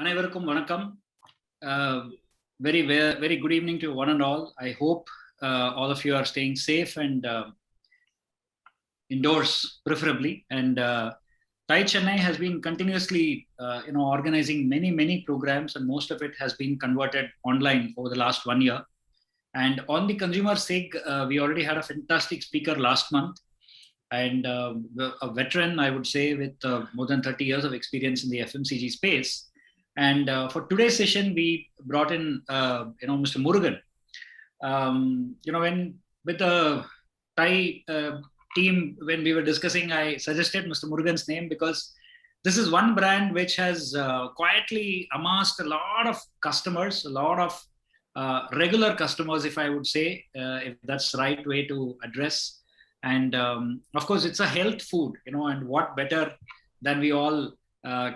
அனைவருக்கும் வணக்கம். Very good evening to one and all. I hope all of you are staying safe and indoors preferably. And TiE Chennai has been continuously organizing many programs, and most of it has been converted online over the last 1 year. And on the consumer sake, we already had a fantastic speaker last month, and a veteran, I would say, with more than 30 years of experience in the FMCG space. And for today's session, we brought in, Mr. Murugan. When with the TiE team, when we were discussing, I suggested Mr. Murugan's name because this is one brand which has quietly amassed a lot of customers, a lot of regular customers, if I would say, if that's the right way to address. And of course, it's a health food, and what better than we all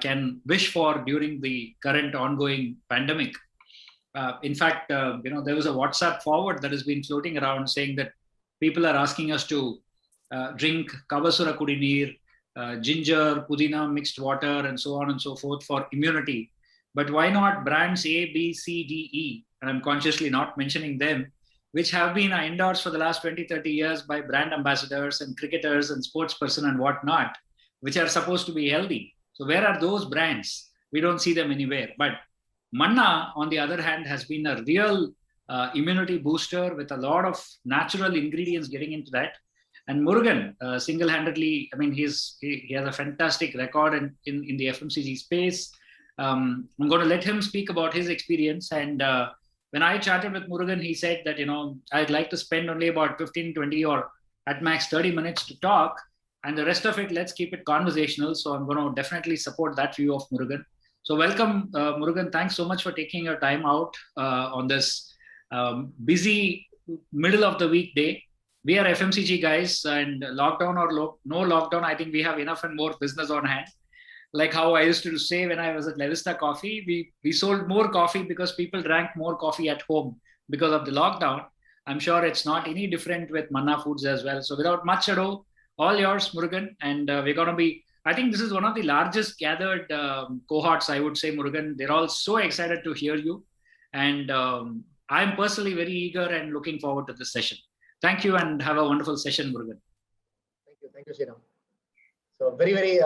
can wish for during the current ongoing pandemic. In fact, there was a WhatsApp forward that has been floating around saying that people are asking us to drink Kavasura Kudineer, ginger, pudina mixed water, and so on and so forth for immunity. But why not brands A, B, C, D, E? And I'm consciously not mentioning them, which have been endorsed for the last 20-30 years by brand ambassadors and cricketers and sportsperson and whatnot, which are supposed to be healthy. So where are those brands? We don't see them anywhere. But Manna, on the other hand, has been a real immunity booster with a lot of natural ingredients getting into that. And Murugan, single-handedly, I mean, he has a fantastic record in the FMCG space. I'm going to let him speak about his experience. And when I chatted with Murugan, he said that, I'd like to spend only about 15, 20 or at max 30 minutes to talk. And the rest of it, let's keep it conversational. So I'm going to definitely support that view of Murugan. So welcome, Murugan. Thanks so much for taking your time out on this busy middle of the week day. We are FMCG guys, and lockdown or no lockdown, I think we have enough and more business on hand. Like how I used to say when I was at Levista Coffee, we sold more coffee because people drank more coffee at home because of the lockdown. I'm sure it's not any different with Manna Foods as well. So without much ado, all yours, Murugan. And we're going to be, I think this is one of the largest gathered cohorts, I would say, Murugan. They're all so excited to hear you. And I'm personally very eager and looking forward to this session. Thank you and have a wonderful session, Murugan. Thank you, Sriram. So very,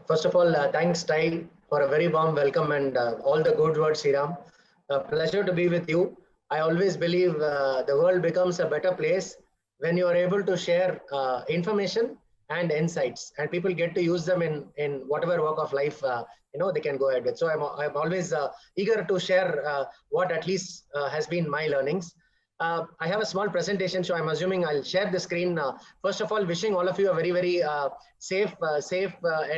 first of all, thanks, TiE, for a very warm welcome and all the good words, Sriram. Pleasure to be with you. I always believe the world becomes a better place when you are able to share information and insights, and people get to use them in whatever walk of life they can go ahead with. So I'm always eager to share what at least has been my learnings. I have a small presentation, so I'm assuming I'll share the screen. First of all, wishing all of you a very safe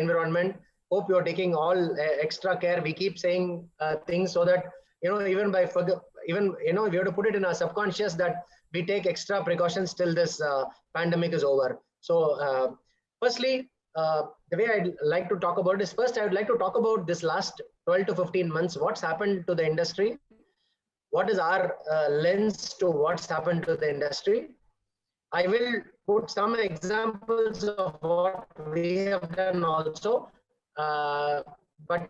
environment. Hope you're taking all extra care. We keep saying things so that even we have to put it in our subconscious that we take extra precautions till this pandemic is over. So firstly, the way I'd like to talk about is, first I would like to talk about this last 12 to 15 months, what's happened to the industry. What is our lens to what's happened to the industry? I will put some examples of what we have done also, but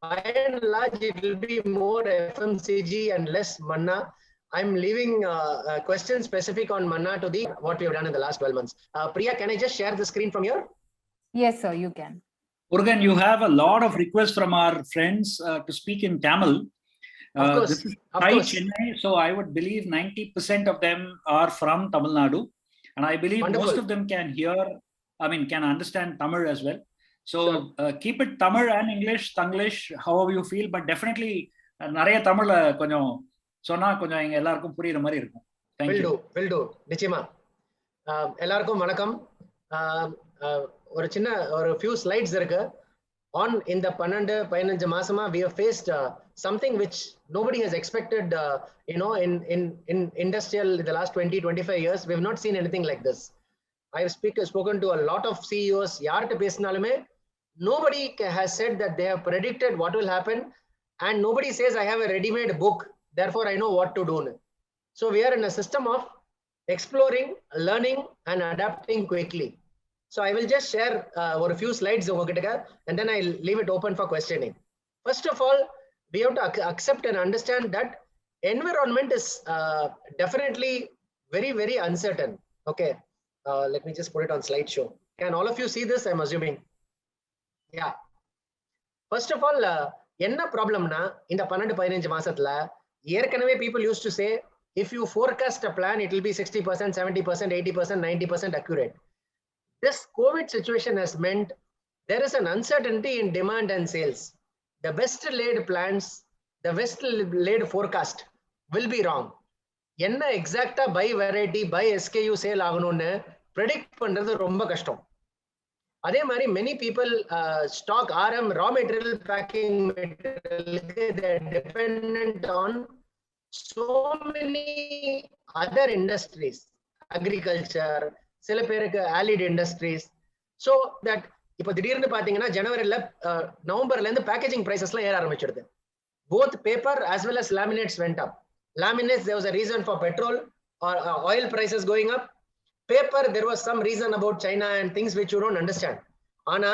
by and large, it will be more FMCG and less Manna. I'm leaving questions specific on Manna to what we have done in the last 12 months. Priya, can I just share the screen from here? Yes, sir, you can. Murugan, you have a lot of requests from our friends to speak in Tamil. Of course, this is TiE Chennai, so I would believe 90% of them are from Tamil Nadu, and I believe most of them can understand Tamil as well. So keep it Tamil and English, Tanglish, however you feel, but definitely நிறைய தமிழ்ல கொஞ்சம் சொன்னா கொஞ்சம் எங்க எல்லாருக்கும் புரியுற மாதிரி இருக்கும். Will do. நிச்சயமா. எல்லாருக்கும் வணக்கம். ஒரு few slides இருக்கு. In the 12-15 மாசமா we have faced something which nobody has expected in industrial in the last 20-25 years. We have not seen anything like this. I have spoken to a lot of CEOs. யார்கிட்ட பேசினாலுமே nobody has said that they have predicted what will happen, and nobody says I have a ready-made book, therefore I know what to do. So we are in a system of exploring, learning and adapting quickly. So I will just share a few slides and then I'll leave it open for questioning. First of all, we have to accept and understand that environment is definitely very, very uncertain. Okay, let me just put it on slideshow. Can all of you see this? I'm assuming. Yeah. First of all, என்ன ப்ராப்ளம்னா இந்த 12-15 மாசத்துல ஏற்கனவே people used to say if you forecast a plan it will be 60%, 70%, 80%, 90% accurate. This COVID situation has meant there is an uncertainty in demand and sales. The best laid plans, the best laid forecast will be wrong. என்ன எக்ஸாக்டா by variety by SKU sale ஆகணும்னு predict பண்றது ரொம்ப கஷ்டம். அதே மாதிரி many people stock RM raw material packing material, they're dependent on so many other industries, agriculture, சில பேருக்கு allied industries. So that இப்போ திடீர்னு பாத்தீங்கன்னா ஜனவரில நவம்பர்ல இருந்து பேக்கேஜிங் பிரைசஸ்லாம் ஏற ஆரம்பிச்சிடுது. Both paper as well as laminates went up. Laminates, there was a reason for petrol or oil prices going up. Paper, there was some reason about China and things which you don't understand. Ana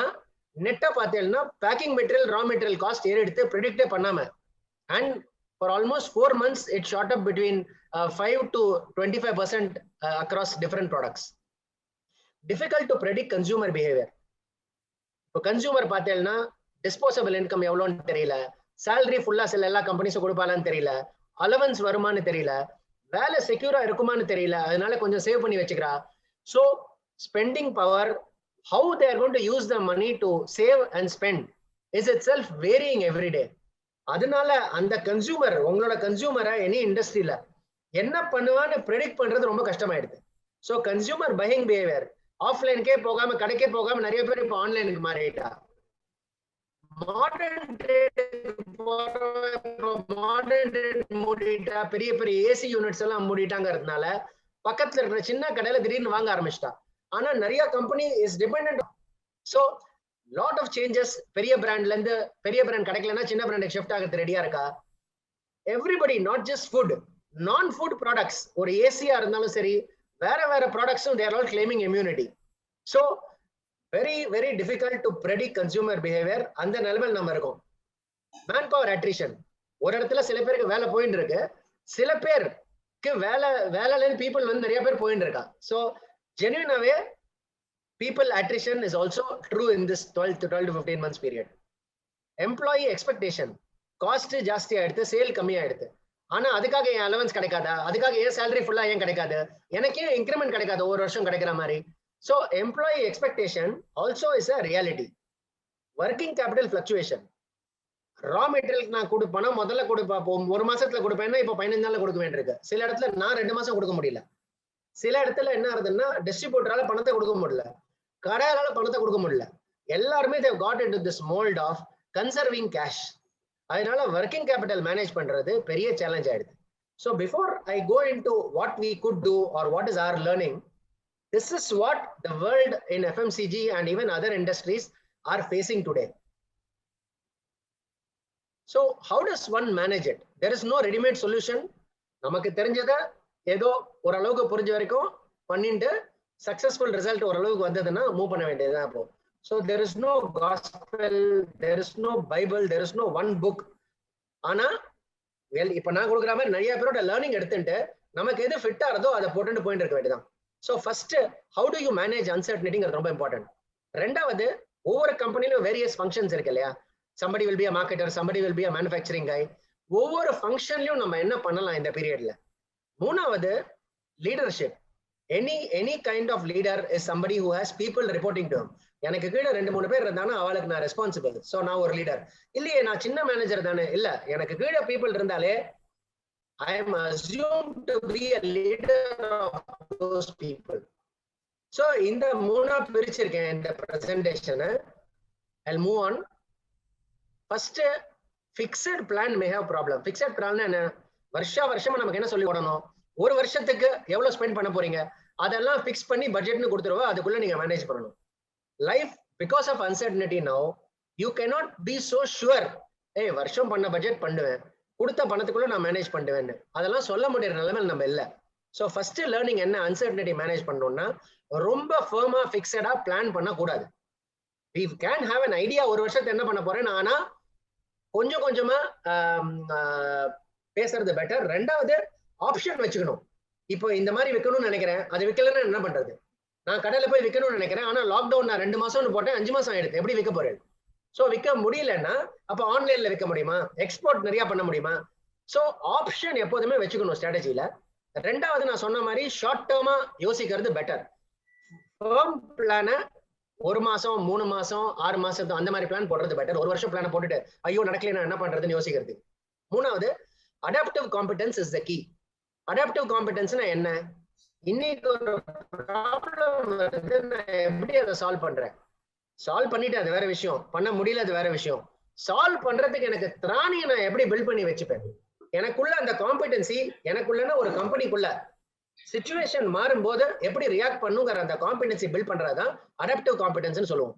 netta pathilna packing material, raw material cost ஏறிடுத்து predict பண்ணாம, and for almost 4 months it shot up between 5 to 25% across different products. Difficult to predict consumer behavior. இப்போ consumer பார்த்தேன்னா disposable income எவ்வளோன்னு தெரியல, salary ஃபுல்லா சில எல்லா கம்பெனிஸும் கொடுப்பாலான்னு தெரியல, allowance வருமானு தெரியல, வேலை செக்யூரா இருக்குமான்னு தெரியல, அதனால கொஞ்சம் சேவ் பண்ணி வச்சுக்கிறா. So spending power, how they are going to use the money to save and spend is itself varying every day. அதனால அந்த கன்சூமர், உங்களோட கன்சூமரை எனி இண்டஸ்ட்ரியில என்ன பண்ணுவான்னு ப்ரெடிக்ட் பண்றது ரொம்ப கஷ்டமாயிடுது. ஸோ கன்சூமர் பையிங் பிஹேவியர் ஆஃப்லைனுக்கே போகாம கடைக்கே போகாம நிறைய பேர் இப்போ ஆன்லைனுக்கு மாறிட்டா. மாடர்ன் ட்ரேட் மூடிட்டா, பெரிய பெரிய ஏசி யூனிட்ஸ் எல்லாம் மூடிட்டாங்கிறதுனால பக்கத்துல இருக்கிற சின்ன கடையில திடீர்னு வாங்க ஆரம்பிச்சிட்டா. ஆனா நிறைய company is dependent. So lot of changes. பெரிய பிராண்ட்ல இருந்து பெரிய பிராண்ட் கிடைக்கலன்னா சின்ன பிராண்டுக்கு ஷிஃப்ட் ஆகிறது ரெடியா இருக்கா. Everybody, not just food, non food products, ஒரு ஏசியா இருந்தாலும் சரி, வேற வேற ப்ராடக்ட்ஸும் they're all claiming immunity. So very very difficult to predict consumer behaviour. அந்த நிலைமையில் நம்ம இருக்கோம். மேன் பவர் அட்ரிஷன், ஒரு இடத்துல சில பேருக்கு வேலை போயிட்டு இருக்கு, சில பேருக்கு வேலையில பீப்புள் வந்து நிறைய பேர் போயிட்டு இருக்கா. ஸோ ஜென்யூனாவே people attrition is also true in this 12 to 15 months period. Employee expectation, cost ஜாஸ்தி ஆயிடுது, சேல் கம்மி ஆயிடுது. ஆனா அதுக்காக என் அலவன்ஸ் கிடைக்காதா, அதுக்காக ஏன் சேலரி ஃபுல்லா ஏன் கிடைக்காது, எனக்கு ஏன் இன்க்ரிமெண்ட் கிடைக்காது ஒரு வருஷம் கிடைக்கிற மாதிரி. So employee expectation also is a reality. Working capital fluctuation, raw material நான் கொடுப்பேன்னா முதல்ல கொடுப்பேன், ஒரு மாசத்துல கொடுப்பேன்னா இப்போ 15 நாள்ல கொடுக்க வேண்டியிருக்கு. சில இடத்துல நான் 2 மாசம் கொடுக்க முடியல. சில இடத்துல என்ன ஆகுதுன்னா டிஸ்ட்ரிபியூட்டரால பணத்தை கொடுக்க முடியல, கடையால பணத்தை கொடுக்க முடியல. எல்லாருமே they have got into this mold of conserving cash. அதனால ஒர்க்கிங் கேபிட்டல் மேனேஜ் பண்றது பெரிய சேலஞ்ச் ஆயிடுது. So before I go into what we could do or what is our learning, this is what the world in FMCG and even other industries are facing today. So how does one manage it? There is no ready-made solution. நமக்கு தெரிஞ்சத ஏதோ ஓரளவுக்கு புரிஞ்ச வரைக்கும் பண்ணிட்டு successful result ஓரளவுக்கு வந்ததுன்னா move பண்ண வேண்டியதுதான். அப்போ so there is no gospel, there is no bible, there is no one book. ஆனா இப்ப நான் கொடுக்குற மாதிரி நிறைய பேரோட லேர்னிங் எடுத்துட்டு நமக்கு எது ஃபிட் ஆறதோ அதை போட்டுட்டு போயிட்டு இருக்க வேண்டியதான். So first how do you manage அன்சர்டனிட்டிங்கிறது ரொம்ப இம்பார்ட்டன்ட். ரெண்டாவது, ஒவ்வொரு கம்பெனிலும் வேரியஸ் ஃபங்க்ஷன்ஸ் இருக்கு இல்லையா. somebody will be a marketer, somebody will be a manufacturing guy. ஒவ்வொரு ஃபங்க்ஷன்லயும் நம்ம என்ன பண்ணலாம் இந்த பீரியட்ல. மூணாவது, leadership. any kind of leader is somebody who has people reporting to him. எனக்கு கீழே 2-3 பேர் இருந்தாங்கன்னா அவளுக்கு நான் ரெஸ்பான்சிபிள். ஸோ நான் ஒரு லீடர் இல்லையே, நான் சின்ன மேனேஜர் தானே, இல்ல எனக்கு கீழே பீப்புள் இருந்தாலே I am assumed to be a leader of those people. So இந்த மூணா பிரிச்சிருக்கேன் இந்த பிரசன்டேஷனை. I'll move on. First, fixed plan may have problem. Fixed plan என்ன, வருஷமா நமக்கு என்ன சொல்லி போடணும், ஒரு வருஷத்துக்கு எவ்வளவு ஸ்பெண்ட் பண்ண போறீங்க அதெல்லாம் ஃபிக்ஸ் பண்ணி பட்ஜெட்னு கொடுத்துருவா, அதுக்குள்ள நீங்க மேனேஜ் பண்ணணும். Life because of uncertainty now you cannot be so sure, வருஷம் பண்ண பட்ஜெட் பண்ணுவேன், கொடுத்த பணத்துக்குள்ள நான் மேனேஜ் பண்ணுவேன்னு அதெல்லாம் சொல்ல முடியற நிலைமையில் நம்ம இல்லை. ஸோ ஃபர்ஸ்ட் லேர்னிங் என்ன, அன்சர்டனிட்டி மேனேஜ் பண்ணணும்னா ரொம்ப ஃபர்மா ஃபிக்ஸடா பிளான் பண்ணக்கூடாது. We can have an idea ஒரு வருஷத்துக்கு என்ன பண்ண போறேன், ஆனா கொஞ்சம் கொஞ்சமா பேசுறது பெட்டர். ரெண்டாவது ஆப்ஷன் வச்சுக்கணும். இப்போ இந்த மாதிரி விற்கணும்னு நினைக்கிறேன், அது விற்கலன்னா என்ன பண்றது? நான் கடையில போய் விற்கணும்னு நினைக்கிறேன், ஆனா லாக்டவுன் நான் 2 மாசம்னு போட்டேன், 5 மாசம் ஆயிடுது, எப்படி விற்க போறேன்? சோ விற்க முடியலன்னா அப்ப ஆன்லைன்ல விற்க முடியுமா? எக்ஸ்போர்ட் நிறைய பண்ண முடியுமா? சோ ஆப்ஷன் எப்போதுமே வச்சுக்கணும் ஸ்ட்ராட்டஜில. ரெண்டாவது நான் சொன்ன மாதிரி ஷார்ட் டேர்மா யோசிக்கிறது பெட்டர். ஃபர்ம் பிளான 1 மாசம் 3 மாசம் 6 மாசம் அந்த மாதிரி பிளான் போடுறது பெட்டர். 1 வருஷம் பிளான போட்டுட்டு ஐயோ நடக்கலைன்னா என்ன பண்றதுன்னு யோசிக்கிறது. மூணாவது adaptive competence is the key. Adaptive காம்பிடன்ஸ்னா என்ன? இன்னைக்கு ஒரு ப்ராப்ளம் வருது, நான் எப்படி அதை சால்வ் பண்றேன்? சால்வ் பண்ணிட்டு அது வேற விஷயம், பண்ண முடியல அது வேற விஷயம். சால்வ் பண்றதுக்கு எனக்கு திராணியை நான் எப்படி பில்ட் பண்ணி வச்சுப்பேன்? எனக்குள்ள அந்த காம்பிடன்சி, எனக்குள்ளனா ஒரு கம்பெனிக்குள்ள சிச்சுவேஷன் மாறும்போது எப்படி ரியாக்ட் பண்ணுங்கிற அந்த காம்பிடன்சி பில்ட் பண்றதுதான் அடாப்டிவ் காம்பிடன்ஸ் சொல்லுவோம்.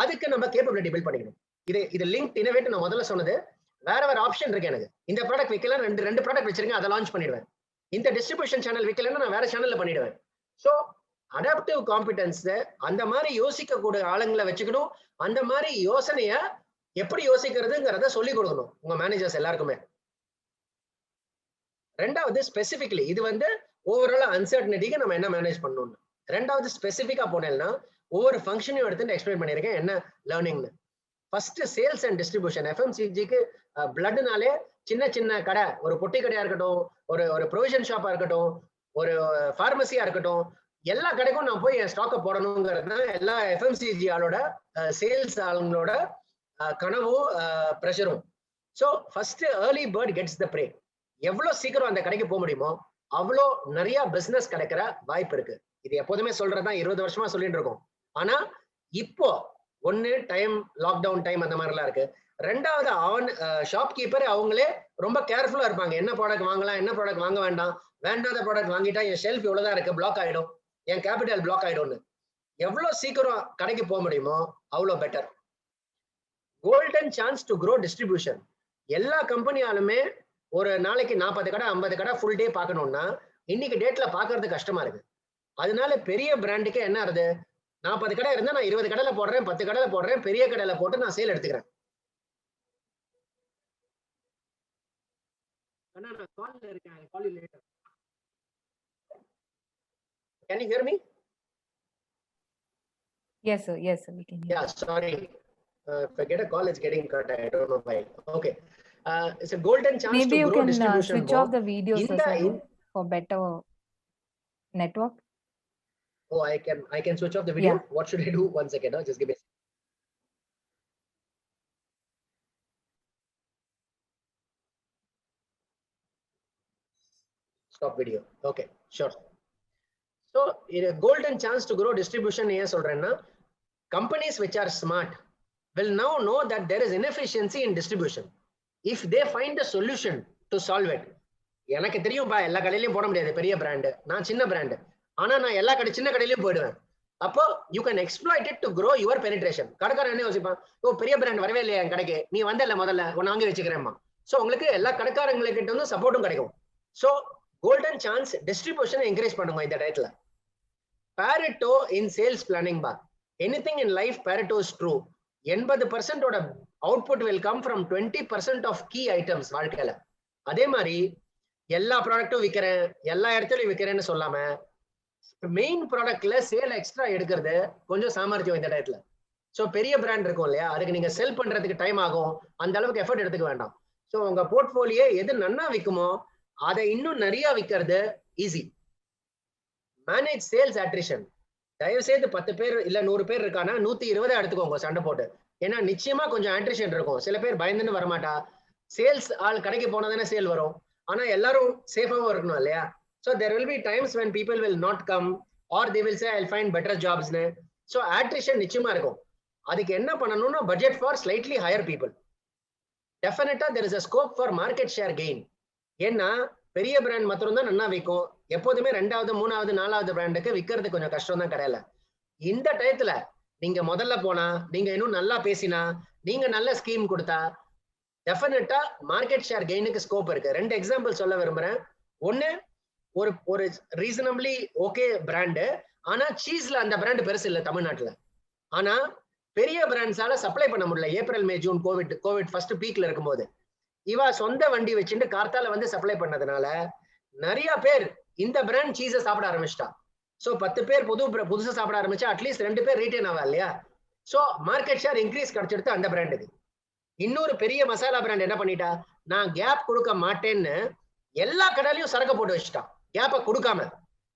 அதுக்கு நம்ம கேப்பபிலிட்டி பில்ட் பண்ணிக்கணும். இது லிங்க் இனோவேட் நான் முதல்ல சொன்னது. வேற வேற ஆப்ஷன் இருக்கு எனக்கு. இந்த ப்ராடக்ட் விற்கல, ரெண்டு ப்ராடக்ட் வச்சிருக்கேன், அதை லான்ச் பண்ணிடுவேன். இந்த டிஸ்ட்ரிபியூஷன் சேனல் விற்கலன்னா நான் வேற சேனல்ல பண்ணிடுவேன். சோ அடாப்டிவ் காம்பிடன்ஸ் அந்த மாதிரி யோசிக்கக்கூடிய ஆளுங்களை வச்சுக்கணும். அந்த மாதிரி யோசனைய எப்படி யோசிக்கிறதுங்கிறத சொல்லி கொடுக்கணும் உங்க மேனேஜர்ஸ் எல்லாருக்குமே. ரெண்டாவது ஸ்பெசிபிக்லி, இது ஓவரால் அன்சர்டனிட்டிக்கு நம்ம என்ன மேனேஜ் பண்ணணும்னு. ரெண்டாவது ஸ்பெசிபிக்கா போனேன்னா ஒவ்வொரு ஃபங்க்ஷனையும் எடுத்து எக்ஸ்பிளைன் பண்ணியிருக்கேன் என்ன லேர்னிங்னு. First sales and distribution. எஃப்எம்சிஜிக்கு பிளட்னாலே சின்ன சின்ன கடை, ஒரு பொட்டி கடையா இருக்கட்டும், ஒரு ப்ரொவிஷன் ஷாப்பா இருக்கட்டும், ஒரு ஃபார்மசியா இருக்கட்டும், எல்லா கடைக்கும் நான் போய் என் ஸ்டாக்கை போடணுங்கிறது தான் எல்லா எஃப்எம்சிஜி ஆளோட சேல்ஸ் ஆளுங்களோட கனவும் ப்ரெஷரும். So first early bird gets the prey. எவ்வளவு சீக்கிரம் அந்த கடைக்கு போக முடியுமோ அவ்வளோ நிறைய பிசினஸ் கிடைக்கிற வாய்ப்பு இருக்கு. இது எப்போதுமே சொல்றதுதான், 20 வருஷமா சொல்லிட்டு இருக்கோம். ஆனா இப்போ ஒன்னு டைம், லாக்டவுன் டைம் அந்த மாதிரிலாம் இருக்கு. ரெண்டாவது ஷாப் கீப்பர் அவங்களே ரொம்ப கேர்ஃபுல்லா இருப்பாங்க. என்ன ப்ராடக்ட் வாங்கலாம், என்ன ப்ராடக்ட் வாங்க வேண்டாம், வேண்டாத ப்ராடக்ட் வாங்கிட்டா என் ஷெல்ஃப் இவ்வளவுதான் இருக்கு, பிளாக் ஆயிடும், என் கேபிட்டல் பிளாக் ஆயிடும்னு. எவ்வளவு சீக்கிரம் கடைக்கு போக முடியுமோ அவ்வளோ better. Golden chance to grow distribution. எல்லா கம்பெனியாலுமே ஒரு நாளைக்கு 40 கடை 50 கடை ஃபுல் டே பார்க்கணும்னா இன்னைக்கு டேட்ல பாக்குறது கஷ்டமா இருக்கு. அதனால பெரிய பிராண்டுக்கு என்ன ஆகுது, 40 கடை இருந்தா நான் 20 கடையில போடுறேன், 10 கடையில போடுறேன், பெரிய கடையில போட்டு நான் சேல் எடுத்துக்கிறேன். Can you hear me? Yes, sir. Yes, sir. We can hear. Yeah, sorry. If I get a call, it's getting cut. I don't know why. Okay. It's a golden chance Maybe to you grow can distribution switch more. off the video, sir, for better network. Oh, I can switch off the video. Yeah. What should I do? 1 second. Just give me. Stop video. Okay, sure. So, a golden chance to grow distribution ஏன் சொல்றேன்னா, companies which are smart will now know that there is inefficiency in distribution. If they find a solution to solve it. எனக்கு தெரியும்பா, எல்லா கடையிலயும் போட முடியாது, பெரிய brand, நான் சின்ன brand, ஆனா நான் எல்லா சின்ன கடையிலயும் போயிடுவேன். அப்போ you can exploit it to grow your penetration. கடைக்காரன் என்ன யோசிப்பான், ஓ பெரிய பிராண்ட் வரவே இல்லையா என் கடைக்கு, நீ வந்தல முதல்ல உன்னை வாங்கி வச்சுக்கிறேம்மா. சோ உங்களுக்கு எல்லா கடைக்காரங்களுக்கு சப்போர்ட்டும் கிடைக்கும். So golden chance distribution encourage பண்ணுங்க இந்த டயத்துல. Pareto in sales planning bar. Anything in life, Pareto is true. 80% ஓட output will come from 20% of key items வாழ்க்கையில. அதே மாதிரி எல்லா ப்ராடக்ட்டும் விற்கிறேன், எல்லா இடத்துலயும் விற்கிறேன்னு சொல்லாம மெயின் ப்ராடக்ட்ல சேல் எக்ஸ்ட்ரா எடுக்கிறது கொஞ்சம் சாமர்த்தியம் இந்த டயத்துல. ஸோ பெரிய பிராண்ட் இருக்கும் இல்லையா, அதுக்கு நீங்க செல் பண்றதுக்கு டைம் ஆகும், அந்த அளவுக்கு எஃபர்ட் எடுத்துக்க வேண்டாம். ஸோ உங்க போர்ட்ஃபோலியோ எது நன்னா விற்குமோ அதை இன்னும் நிறைய விற்கிறது ஈஸி. Manage sales attrition. தயவு செய்து 10 பேர் இல்ல 100 பேர் இருக்கானா 120 எடுத்துக்கோங்க சண்டை போட்டு. ஏன்னா நிச்சயமா கொஞ்சம் அட்ரிஷன் இருக்கும். சில பேர் பயந்துன்னு வரமாட்டா. சேல்ஸ் ஆள் கடைக்கு போனா தானே சேல் வரும். ஆனா எல்லாரும் சேஃபாவும் இருக்கணும் இல்லையா. So there will be times when people will not come or they will say I'll find better jobs னு. So attrition நிச்சயமா இருக்கும். அதுக்கு என்ன பண்ணணும்னா budget for slightly higher people. Definitely there is a scope for market share gain. ஏன்னா பெரிய brand மாத்திரம் தான் நன்னா விற்கும். எப்போதுமே 2வது 3வது 4வது பிராண்டுக்கு விற்கிறது கொஞ்சம் கஷ்டம் தான் கடையில. இந்த டயத்துல நீங்க முதல்ல போனா, நீங்க இன்னும் நல்லா பேசினா, நீங்க நல்ல ஸ்கீம் கொடுத்தா டெஃபினட்டா மார்க்கெட் ஷேர் கெயினுக்கு ஸ்கோப் இருக்கு. 2 எக்ஸாம்பிள் சொல்ல விரும்புறேன். ஒன்னு, ஒரு ரீசனபிளி ஓகே பிராண்டு, ஆனா சீஸ்ல அந்த பிராண்ட் பெருசு இல்லை தமிழ்நாட்டுல. ஆனா பெரிய பிராண்ட்ஸால சப்ளை பண்ண முடியல. April May June COVID first பீக்ல இருக்கும்போது இவ சொந்த வண்டி வச்சுட்டு கார்த்தால வந்து சப்ளை பண்ணதுனால நிறைய பேர் இந்த பிராண்ட் சீஸை சாப்பிட ஆரம்பிச்சிட்டா. ஸோ 10 பேர் புதுசா சாப்பிட ஆரம்பிச்சா அட்லீஸ்ட் 2 பேர் ரீட்டைன் ஆவா இல்லையா? ஸோ மார்க்கெட் ஷேர் இன்க்ரீஸ் கிடைச்சிடுது அந்த பிராண்டுக்கு. இன்னொரு பெரிய மசாலா பிராண்ட் என்ன பண்ணிட்டா, நான் கேப் கொடுக்க மாட்டேன்னு எல்லா கடையிலையும் சரக்கு போட்டு வச்சுட்டான், கேப்பை கொடுக்காம.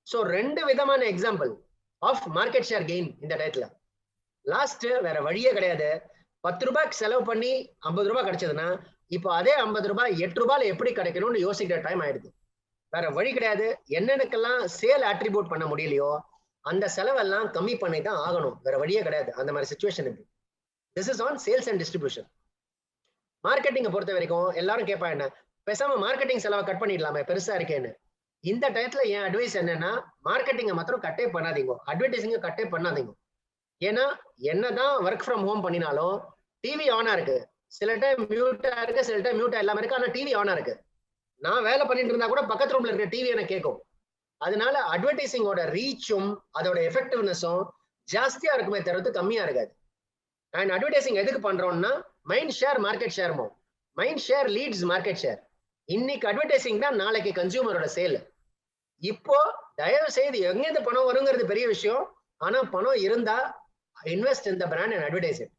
ஸோ 2 விதமான example of market share gain இந்த டயத்துல. லாஸ்ட் வேற வழியே கிடையாது. 10 ரூபாய்க்கு செலவு பண்ணி 50 ரூபாய் கிடைச்சதுன்னா இப்போ அதே 50 ரூபாய் 8 ரூபாயில எப்படி கிடைக்கணும்னு யோசிக்கிற டைம் ஆயிடுது. வேற வழி கிடையாது. என்னென்னக்கெல்லாம் சேல் அட்ரிபியூட் பண்ண முடியலையோ அந்த செலவெல்லாம் கம்மி பண்ணி தான் ஆகணும். வேற வழியே கிடையாது. அந்த மாதிரி சிச்சுவேஷன் இருக்கு. This is on sales and distribution. மார்க்கெட்டிங்கை பொறுத்த வரைக்கும் எல்லாரும் கேட்பா, என்ன பேசாம மார்க்கெட்டிங் செலவை கட் பண்ணிடலாமே பெருசா இருக்கேன்னு. இந்த டயத்துல என் அட்வைஸ் என்னன்னா, மார்க்கெட்டிங்கை மாத்திரம் கட்டே பண்ணாதீங்க, அட்வர்டைசிங்கை கட்டே பண்ணாதீங்க. ஏன்னா என்னதான் ஒர்க் ஃப்ரம் ஹோம் பண்ணினாலும் டிவி ஆனா இருக்கு, சில டைம் மியூட்டா இருக்கு, சில டைம் மியூட்டா இல்லாம இருக்கு, ஆனா டிவி ஆனா இருக்கு. நான் வேலை பண்ணிட்டு இருந்தா கூட பக்கத்து ரூம்ல இருக்கிற டிவி எனக்கு கேட்கும். அதனால அட்வர்டைசிங்கோட ரீச்சும் அதோட எஃபெக்டிவ்னஸும் ஜாஸ்தியா இருக்குமே தவிர்த்து கம்மியா இருக்காது. அண்ட் அட்வர்டைசிங் எதுக்கு பண்றோம்னா மைண்ட் ஷேர் மார்க்கெட் ஷேர்மோ, mind share leads market share. இன்னைக்கு அட்வர்டைசிங் தான் நாளைக்கு கன்சியூமரோட சேல். இப்போ தயவு செய்து எங்கேருந்து பணம் வருங்கிறது பெரிய விஷயம், ஆனா பணம் இருந்தா invest in the brand and advertise it.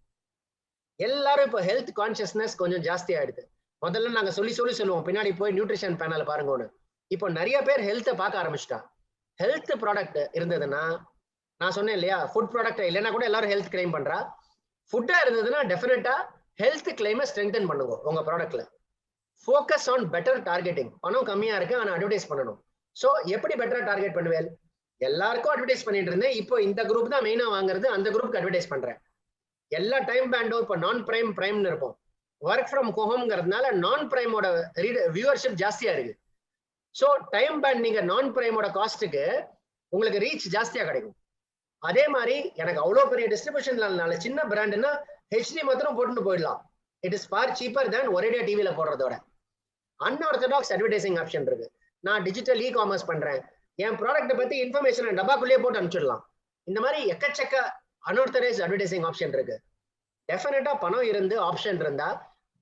எல்லாரும் இப்போ ஹெல்த் கான்சியஸ்னஸ் கொஞ்சம் ஜாஸ்தி ஆயிடுது. முதல்ல நாங்க சொல்லுவோம் பின்னாடி போய் நியூட்ரிஷன் பேனல் பாருங்கன்னு. இப்போ நிறைய பேர் ஹெல்த்தை பார்க்க ஆரம்பிச்சிட்டா. ஹெல்த் ப்ராடக்ட் இருந்ததுன்னா, நான் சொன்னேன் இல்லையா, ஃபுட் ப்ராடக்ட் இல்லைன்னா கூட எல்லாரும் ஹெல்த் கிளைம் பண்றா. ஃபுட்டா இருந்ததுன்னா டெஃபினட்டா ஹெல்த் கிளைமை ஸ்ட்ரெங்தன் பண்ணுங்க உங்க ப்ராடக்ட்ல. Focus on better targeting. பணம் கம்மியா இருக்கு ஆனா அட்வர்டைஸ் பண்ணணும். ஸோ எப்படி பெட்டரா டார்கெட் பண்ணுவேன்? எல்லாருக்கும் அட்வர்டைஸ் பண்ணிட்டு இருந்தேன், இப்போ இந்த குரூப் தான் மெயினா வாங்குறது, அந்த குரூப்க்கு அட்வர்டைஸ் பண்றேன். எல்லா டைம் பேண்டும் இப்போ நான் பிரைம் பிரைம்னு இருக்கும். ஒர்க் ஃப்ரம் ஹோம்ங்கிறதுனால நான் பிரைமோட வியூவர்ஷிப் ஜாஸ்தியா இருக்கு. ஸோ டைம் பேண்ட் நீங்க நான் பிரைமோட காஸ்ட்டுக்கு உங்களுக்கு ரீச் ஜாஸ்தியா கிடைக்கும். அதே மாதிரி எனக்கு அவ்வளோ பெரிய டிஸ்ட்ரிபியூஷன்ல சின்ன பிராண்டுன்னா ஹெச்டி மாத்திரம் போட்டுட்டு போயிடலாம். இட் இஸ் ஃபார் சீப்பர் தேன் ஒரேடியா டிவியில போடுறதோட. அன்ஆர்த்தடாக்ஸ் அட்வர்டைசிங் ஆப்ஷன் இருக்கு. நான் டிஜிட்டல் இ காமர்ஸ் பண்றேன், என் ப்ராடக்ட்டை பத்தி இன்ஃபர்மேஷன் டப்பாக்குள்ளேயே போட்டு அனுப்பிச்சிடலாம். இந்த மாதிரி எக்கச்சக்க அன்ஆர்த்தரைஸ்ட் அட்வர்டைசிங் ஆப்ஷன் இருக்கு. டெஃபினட்டா பணம் இருந்து ஆப்ஷன் இருந்தா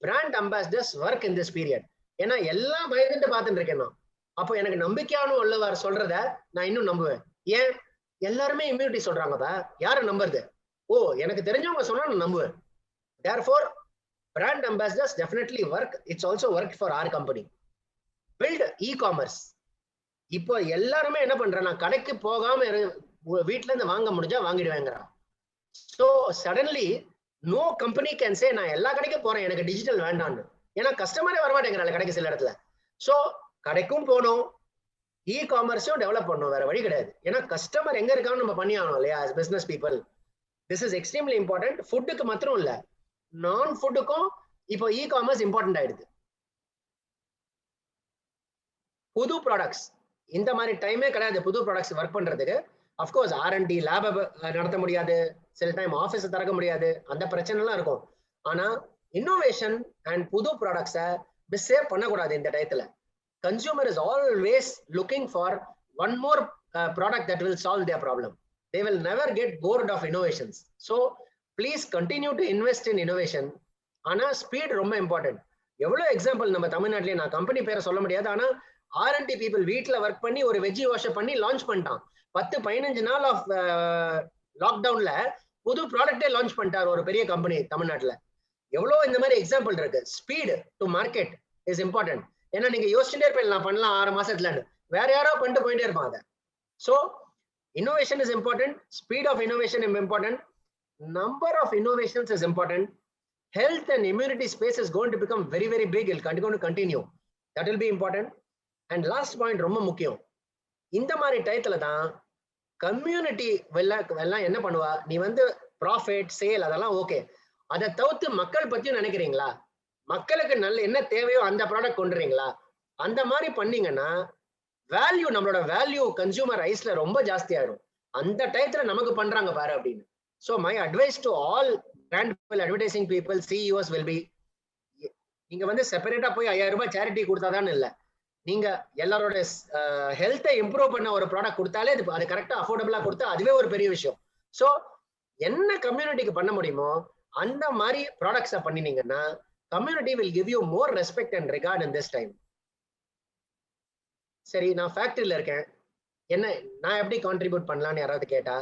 brand ambassadors work in this period. ஏன்னா எல்லாம் பயந்துட்டு பார்த்துட்டு இருக்கேன் நான். அப்போ எனக்கு நம்பிக்கையான உள்ளவர் சொல்றத நான் இன்னும் நம்புவேன். ஏன்? எல்லாருமே இம்யூனிட்டி சொல்றாங்கப்பா, யாரை நம்புறது? ஓ, எனக்கு தெரிஞ்சவங்க சொன்னா நான் நம்புவேன். therefore brand ambassadors definitely work. It's also worked for our company. Build e-commerce. இப்போ எல்லாருமே என்ன பண்றேன், நான் கடைக்கு போகாம வீட்டுல இருந்து வாங்க முடிஞ்சா வாங்கிடுவேங்கிறான். So suddenly no company can say நான் எல்லா கடைக்கும் போறேன், எனக்கு டிஜிட்டல் வேண்டான்னு. ஏன்னா கஸ்டமரே வரமாட்டேங்கிறாங்க கடைக்கு சில இடத்துல. ஸோ கடைக்கும் போகணும், இ காமர்ஸும் டெவலப் பண்ணணும், வேற வழி கிடையாது. ஏன்னா கஸ்டமர் எங்க இருக்கான்னு நம்ம பண்ணி ஆகணும் இல்லையா? as business people, this is extremely important. ஃபுட்டுக்கு மாத்திரம் இல்ல, நான் ஃபுட்டுக்கும் இப்போ இ காமர்ஸ் இம்பார்ட்டன்ட் ஆயிடுது. புது ப்ராடக்ட்ஸ் இந்த மாதிரி டைமே கிடையாது புது ப்ராடக்ட்ஸ் ஒர்க் பண்றதுக்கு. அஃப்கோர்ஸ் R&D லேப நடத்த முடியாது, சில டைம் ஆஃபீஸ் திறக்க முடியாது, அந்த பிரச்சனை எல்லாம் இருக்கும். ஆனா இன்னோவேஷன் அண்ட் புது ப்ராடக்ட்ஸை மிஸ்ஸே பண்ணக்கூடாது இந்த டயத்துல. Consumer is always looking for one more product that will solve their problem. They will never get bored of innovations. So please continue to invest in innovation. ஆனா ஸ்பீட் ரொம்ப இம்பார்ட்டன்ட். எவ்வளவு example நம்ம தமிழ்நாட்டிலேயே, நான் கம்பெனி பேரை சொல்ல முடியாது, ஆனா R&D பீப்புள் வீட்டுல ஒர்க் பண்ணி ஒரு வெஜ்ஜி வாஷ் பண்ணி லான்ச் பண்ணிட்டான். 10-15 நாள் ஆஃப் லாக்டவுன்ல புது ப்ராடக்டே லான்ச் பண்ணிட்டார் ஒரு பெரிய கம்பெனி தமிழ்நாட்டுல. எவ்வளவு இந்த மாதிரி எக்ஸாம்பிள் இருக்கு. Speed to market is important. ஏன்னா நீங்க யோசிச்சுட்டே இருப்பேன், நான் பண்ணலாம் 6 மாசத்துல, வேற யாரோ பண்ணிட்டு போயிட்டே இருப்பாங்க அதை. So innovation is important, speed of innovation is important, number of innovations is important. Health and immunity space is going to become very very big. It is going to continue. That will be important. And last point ரொம்ப முக்கியம். இந்த மாதிரி டயத்துல தான் community எல்லாம் என்ன பண்ணுவா, நீ வந்து ப்ராஃபிட் சேல் அதெல்லாம் ஓகே, அதை தவிர்த்து மக்கள் பத்தியும் நினைக்கிறீங்களா? மக்களுக்கு நல்ல என்ன தேவையோ அந்த ப்ராடக்ட் கொண்டுறீங்களா? அந்த மாதிரி பண்ணீங்கன்னா வேல்யூ, நம்மளோட வேல்யூ கன்சியூமர் ஐஸ்ல ரொம்ப ஜாஸ்தி ஆயிடும். அந்த டயத்துல நமக்கு பண்றாங்க பாரு அப்படின்னு. So my advice to all brand people, advertising people, CEOs will be, நீங்க வந்து செப்பரேட்டா போய் 5000 ரூபாய் சேரிட்டி கொடுத்தாதான் இல்லை, நீங்க எல்லாரோட ஹெல்த்தை இம்ப்ரூவ் பண்ண ஒரு ப்ராடக்ட் கொடுத்தாலே அது கரெக்டா அஃபோர்டபுளா கொடுத்தா அதுவே ஒரு பெரிய விஷயம். ஸோ என்ன கம்யூனிட்டிக்கு பண்ண முடியுமோ அந்த மாதிரி ப்ராடக்ட்ஸை பண்ணினீங்கன்னா community will give you more respect and regard in this time. சரி, நான் ஃபேக்டரியில இருக்கேன், என்ன நான் எப்படி கான்ட்ரிபியூட் பண்ணலாம்னு யாராவது கேட்டா,